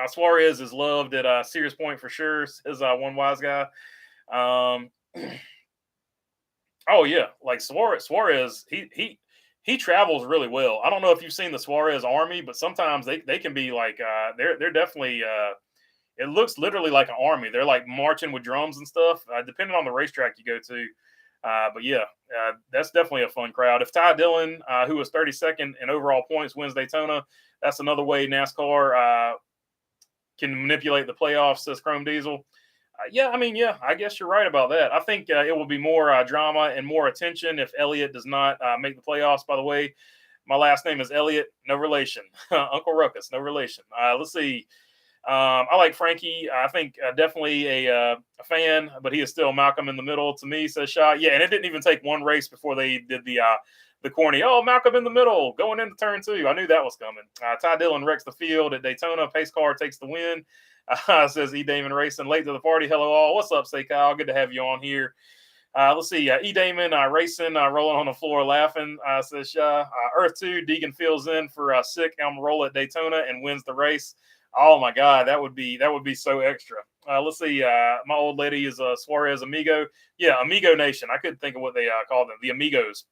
Suarez is loved at Sears Point for sure, says one wise guy. Um, oh yeah, like Suarez, he travels really well. I don't know if you've seen the Suarez army, but sometimes they can be like they're definitely it looks literally like an army. They're like marching with drums and stuff, depending on the racetrack you go to. But yeah, that's definitely a fun crowd. If Ty Dillon, who was 32nd in overall points, wins Daytona, that's another way NASCAR can manipulate the playoffs, says Chrome Diesel. I guess you're right about that. I think it will be more drama and more attention if Elliott does not make the playoffs. By the way, my last name is Elliott, no relation. Uncle Ruckus, no relation. Let's see. I like Frankie. I think definitely a fan, but he is still Malcolm in the middle to me, says Shaw. Yeah, and it didn't even take one race before they did the corny, Malcolm in the middle, going into turn 2. I knew that was coming. Ty Dillon wrecks the field at Daytona. Pace car takes the win. Says E. Damon Racing. Late to the party. Hello, all. What's up, say Kyle? Good to have you on here. Let's see. E. Damon Racing, rolling on the floor laughing, says Shaw. Earth 2, Deegan fills in for sick Almirola at Daytona and wins the race. Oh my God, that would be so extra. Let's see. My old lady is Suarez Amigo. Yeah, Amigo Nation. I couldn't think of what they call them. The Amigos.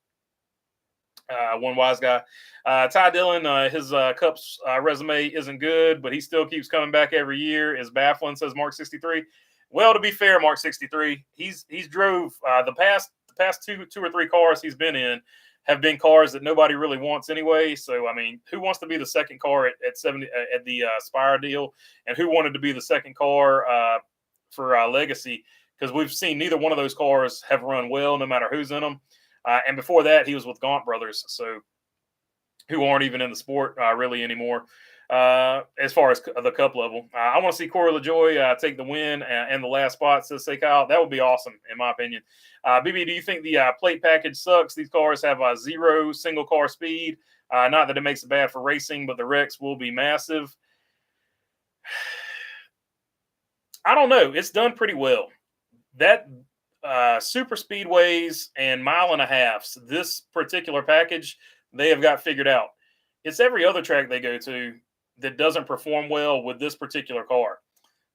One wise guy. Ty Dillon, his Cups resume isn't good, but he still keeps coming back every year. Is baffling, says Mark 63. Well, to be fair, Mark 63, he's drove the past two or three cars he's been in have been cars that nobody really wants anyway. So I mean, who wants to be the second car at 70 at the Spire deal, and who wanted to be the second car for Legacy? Because we've seen neither one of those cars have run well, no matter who's in them. And before that, he was with Gaunt Brothers, so who aren't even in the sport really anymore. As far as the Cup level, I want to see Corey LaJoy take the win and the last spot, says Say Kyle. That would be awesome, in my opinion. BB, do you think the plate package sucks? These cars have zero single car speed. Not that it makes it bad for racing, but the wrecks will be massive. I don't know. It's done pretty well. That super speedways and mile and a halves, this particular package, they have got figured out. It's every other track they go to that doesn't perform well with this particular car.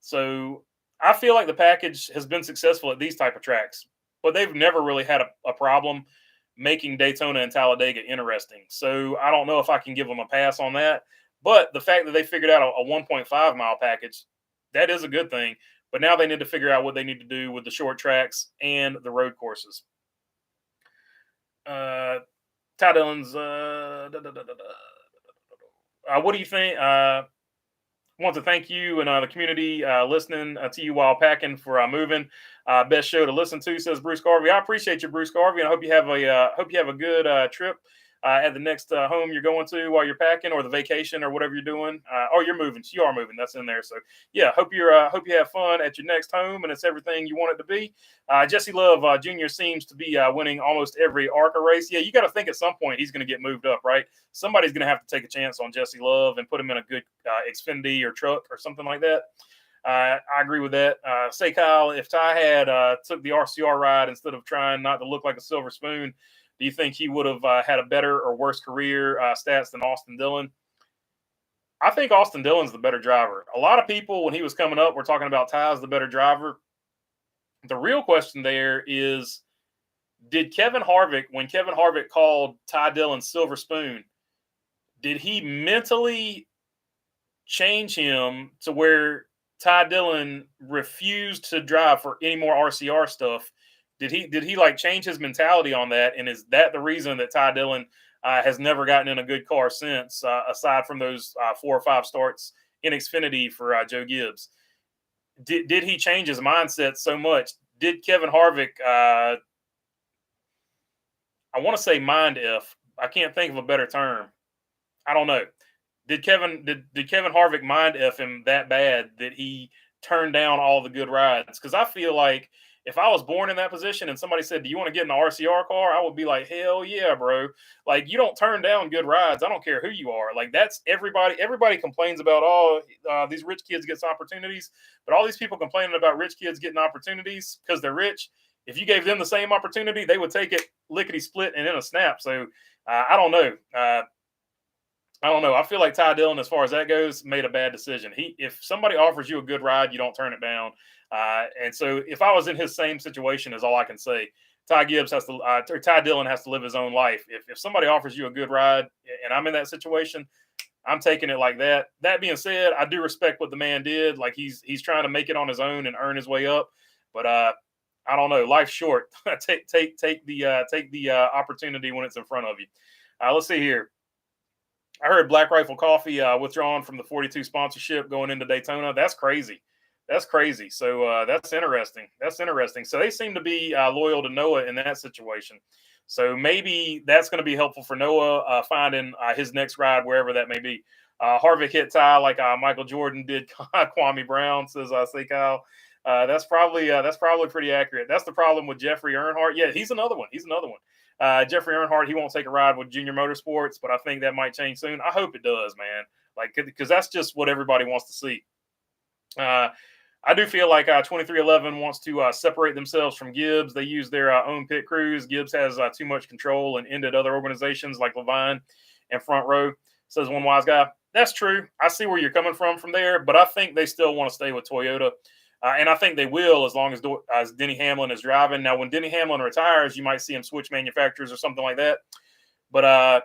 So I feel like the package has been successful at these type of tracks, but they've never really had a problem making Daytona and Talladega interesting. So I don't know if I can give them a pass on that. But the fact that they figured out a 1.5 mile package, that is a good thing. But now they need to figure out what they need to do with the short tracks and the road courses. Ty Dillon's, what do you think? I want to thank you and the community listening to you while packing for moving. Best show to listen to, says Bruce Garvey. I appreciate you, Bruce Garvey, and I hope you have a good trip at the next home you're going to while you're packing, or the vacation, or whatever you're doing. You're moving. You are moving. That's in there. So yeah, hope you have fun at your next home, and it's everything you want it to be. Jesse Love Jr. seems to be winning almost every ARCA race. Yeah, you got to think at some point he's going to get moved up, right? Somebody's going to have to take a chance on Jesse Love and put him in a good Xfinity or truck or something like that. I agree with that. Say Kyle, if Ty had took the RCR ride instead of trying not to look like a silver spoon, do you think he would have had a better or worse career stats than Austin Dillon? I think Austin Dillon's the better driver. A lot of people, when he was coming up, were talking about Ty as the better driver. The real question there is, did Kevin Harvick, when Kevin Harvick called Ty Dillon silver spoon, did he mentally change him to where Ty Dillon refused to drive for any more RCR stuff? Did he like change his mentality on that? And is that the reason that Ty Dillon has never gotten in a good car since, aside from those 4 or 5 starts in Xfinity for Joe Gibbs? Did he change his mindset so much? Did Kevin Harvick, I want to say mind F. I can't think of a better term. I don't know. Did Kevin Harvick mind F him that bad that he turned down all the good rides? Because I feel like if I was born in that position and somebody said, "Do you want to get in an RCR car?" I would be like, "Hell yeah, bro!" Like, you don't turn down good rides. I don't care who you are. Like, that's everybody. Everybody complains about, these rich kids get opportunities, but all these people complaining about rich kids getting opportunities because they're rich. If you gave them the same opportunity, they would take it lickety split and in a snap. So I don't know. I don't know. I feel like Ty Dillon, as far as that goes, made a bad decision. If somebody offers you a good ride, you don't turn it down. And so, if I was in his same situation, is all I can say. Ty Dillon has to live his own life. If somebody offers you a good ride, and I'm in that situation, I'm taking it like that. That being said, I do respect what the man did. Like, he's trying to make it on his own and earn his way up. But I don't know. Life's short. take the opportunity when it's in front of you. Let's see here. I heard Black Rifle Coffee withdrawn from the 42 sponsorship going into Daytona. That's crazy. That's crazy. So that's interesting. That's interesting. So they seem to be loyal to Noah in that situation. So maybe that's going to be helpful for Noah finding his next ride, wherever that may be. Harvick hit Ty like Michael Jordan did Kwame Brown, says say Kyle. That's probably pretty accurate. That's the problem with Jeffrey Earnhardt. Yeah, he's another one. Jeffrey Earnhardt, he won't take a ride with Junior Motorsports, but I think that might change soon. I hope it does, man. Like, because that's just what everybody wants to see. I do feel like 2311 wants to separate themselves from Gibbs. They use their own pit crews. Gibbs has too much control and ended other organizations like Levine and Front Row, says one wise guy. That's true. I see where you're coming from there, but I think they still want to stay with Toyota. And I think they will as long as Denny Hamlin is driving. Now, when Denny Hamlin retires, you might see him switch manufacturers or something like that. But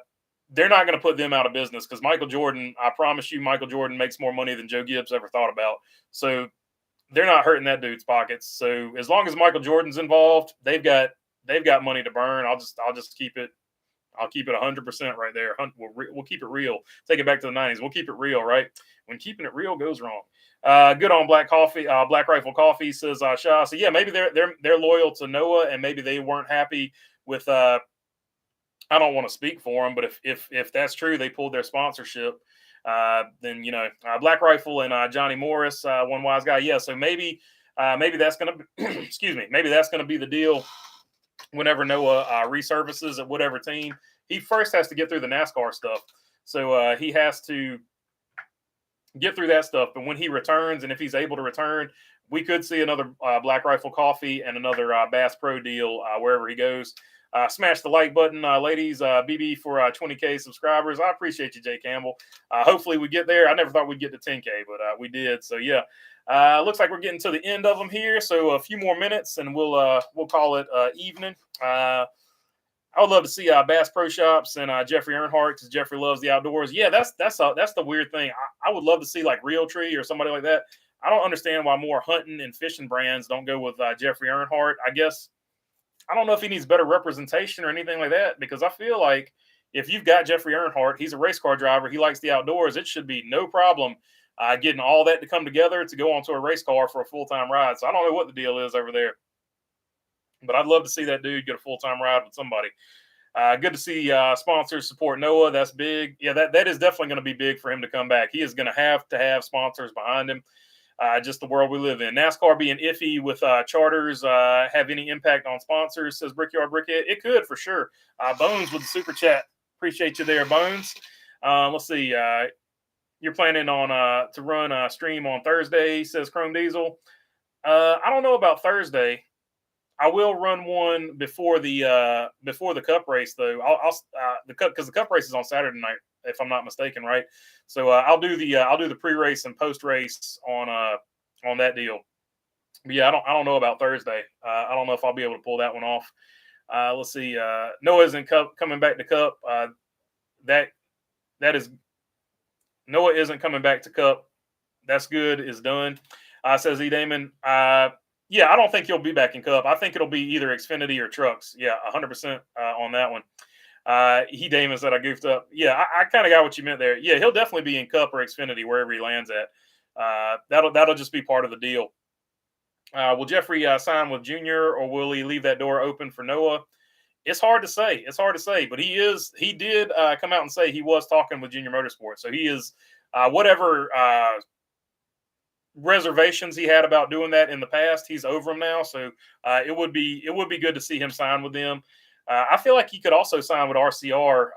they're not going to put them out of business because Michael Jordan, I promise you, Michael Jordan makes more money than Joe Gibbs ever thought about. So they're not hurting that dude's pockets. So as long as Michael Jordan's involved, they've got money to burn. I'll just keep it. I'll keep it 100% right there. We'll keep it real. Take it back to the 90s. We'll keep it real, right? When keeping it real goes wrong. Good on Black Rifle Coffee, says Shaw. So yeah, maybe they're loyal to Noah, and maybe they weren't happy with. I don't want to speak for them, but if that's true, they pulled their sponsorship. Then Black Rifle and Johnny Morris, one wise guy. Yeah, so maybe that's gonna excuse me. Maybe that's gonna be the deal. Whenever Noah resurfaces at whatever team, he first has to get through the NASCAR stuff. So he has to get through that stuff. But when he returns, and if he's able to return, we could see another Black Rifle Coffee and another Bass Pro deal wherever he goes. Smash the like button, ladies. BB for 20K subscribers. I appreciate you, Jay Campbell. Hopefully we get there. I never thought we'd get to 10K, but we did. So yeah. Looks like we're getting to the end of them here, so a few more minutes, and we'll call it evening. I would love to see Bass Pro Shops and Jeffrey Earnhardt, because Jeffrey loves the outdoors. Yeah, that's the weird thing. I would love to see like Realtree or somebody like that. I don't understand why more hunting and fishing brands don't go with Jeffrey Earnhardt. I guess I don't know if he needs better representation or anything like that, because I feel like if you've got Jeffrey Earnhardt, he's a race car driver, he likes the outdoors, it should be no problem getting all that to come together to go onto a race car for a full-time ride. So I don't know what the deal is over there, but I'd love to see that dude get a full-time ride with somebody. Good to see sponsors support Noah. That's big. Yeah, that is definitely going to be big for him to come back. He is going to have sponsors behind him. Just the world we live in. NASCAR being iffy with charters have any impact on sponsors, says Brickyard Brickhead. It could, for sure. Bones with the super chat. Appreciate you there, Bones. Let's see. You're planning on to run a stream on Thursday, says Chrome Diesel. I don't know about Thursday. I will run one before the Cup race, though. Because the Cup race is on Saturday night, if I'm not mistaken, right? So I'll do the pre-race and post-race on that deal. But yeah, I don't know about Thursday. I don't know if I'll be able to pull that one off. Let's see. Noah isn't coming back to Cup. Noah isn't coming back to Cup. That's good. Is done. Says E. Damon. Yeah, I don't think he'll be back in Cup. I think it'll be either Xfinity or trucks. Yeah, 100% on that one. He Damon said I goofed up. Yeah, I kind of got what you meant there. Yeah, he'll definitely be in Cup or Xfinity wherever he lands at. That'll just be part of the deal. Will Jeffrey sign with Junior, or will he leave that door open for Noah? It's hard to say. But he did come out and say he was talking with Junior Motorsports. So he is whatever reservations he had about doing that in the past. He's over them now, so it would be good to see him sign with them. I feel like he could also sign with RCR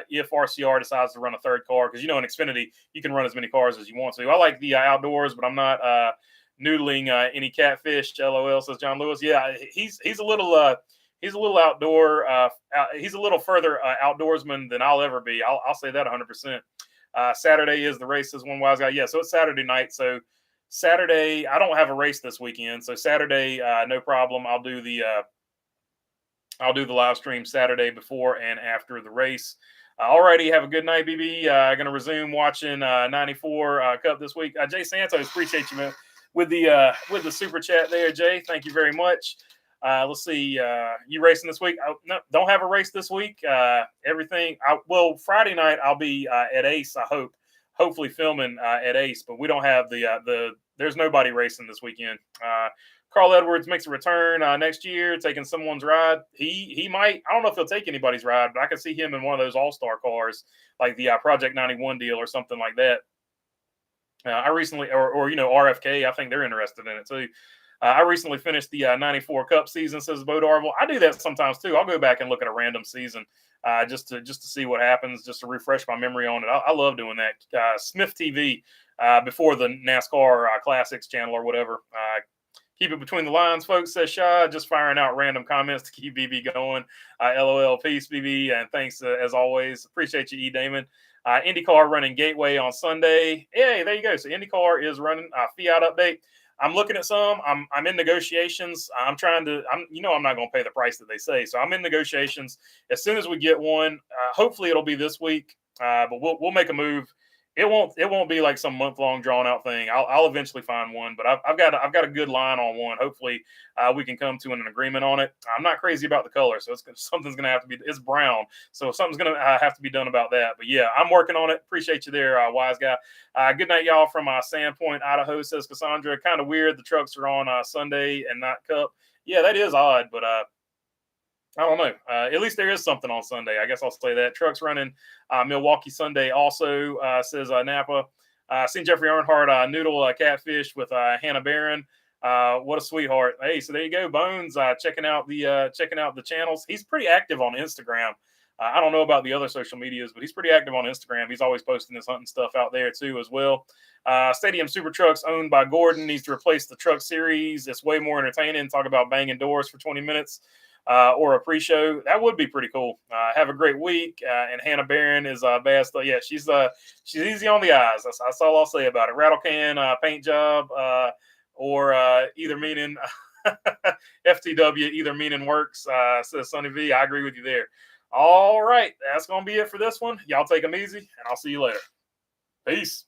if RCR decides to run a third car, because in Xfinity you can run as many cars as you want to. I like the outdoors, but I'm not noodling any catfish. LOL, says John Lewis. Yeah, he's a little outdoor. He's a little further outdoorsman than I'll ever be. I'll say that 100%. Saturday is the race, as one wise guy. Yeah, so it's Saturday night. So Saturday, I don't have a race this weekend. So Saturday, no problem. I'll do the live stream Saturday before and after the race. Alrighty, have a good night, BB. Going to resume watching 94 Cup this week. Jay Santos, appreciate you, man, with the super chat there, Jay. Thank you very much. Let's see. You racing this week? No, don't have a race this week. Friday night I'll be at Ace. Hopefully filming at Ace, but we don't have there's nobody racing this weekend. Carl Edwards makes a return next year, taking someone's ride. He might. I don't know if he'll take anybody's ride, but I could see him in one of those all-star cars, like the Project 91 deal or something like that. I recently, or RFK, I think they're interested in it too. I recently finished the 94 Cup season, says Bo Darville. I do that sometimes too. I'll go back and look at a random season just to see what happens, just to refresh my memory on it. I love doing that. Smith TV before the NASCAR Classics channel or whatever. Keep it between the lines, folks, says Shaw. Just firing out random comments to keep BB going. LOL, peace, BB, and thanks as always. Appreciate you, E. Damon. IndyCar running Gateway on Sunday. Hey, there you go. So IndyCar is running Fiat update. I'm looking at some. I'm in negotiations. I'm not going to pay the price that they say. So I'm in negotiations. As soon as we get one, hopefully it'll be this week. But we'll make a move. It won't be like some month-long drawn-out thing. I'll eventually find one, but I've got a good line on one. Hopefully, we can come to an agreement on it. I'm not crazy about the color, so something's gonna have to be. It's brown, so something's gonna have to be done about that. But yeah, I'm working on it. Appreciate you there, wise guy. Good night, y'all, from Sandpoint, Idaho, says Cassandra. Kind of weird. The trucks are on Sunday and not Cup. Yeah, that is odd, but I don't know. At least there is something on Sunday. I guess I'll say that. Trucks running Milwaukee Sunday also, says Napa. Seen Jeffrey Earnhardt noodle catfish with Hannah Barron. What a sweetheart. Hey, so there you go. Bones checking out the channels. He's pretty active on Instagram. I don't know about the other social medias, but he's pretty active on Instagram. He's always posting his hunting stuff out there too as well. Stadium Super Trucks owned by Gordon needs to replace the Truck Series. It's way more entertaining. Talk about banging doors for 20 minutes. Or a pre-show. That would be pretty cool. Have a great week. And Hannah Barron is bad stuff. Yeah, she's easy on the eyes. That's all I'll say about it. Rattle can, paint job, or either meaning FTW, either meaning works, says Sonny V. I agree with you there. All right, that's going to be it for this one. Y'all take them easy, and I'll see you later. Peace.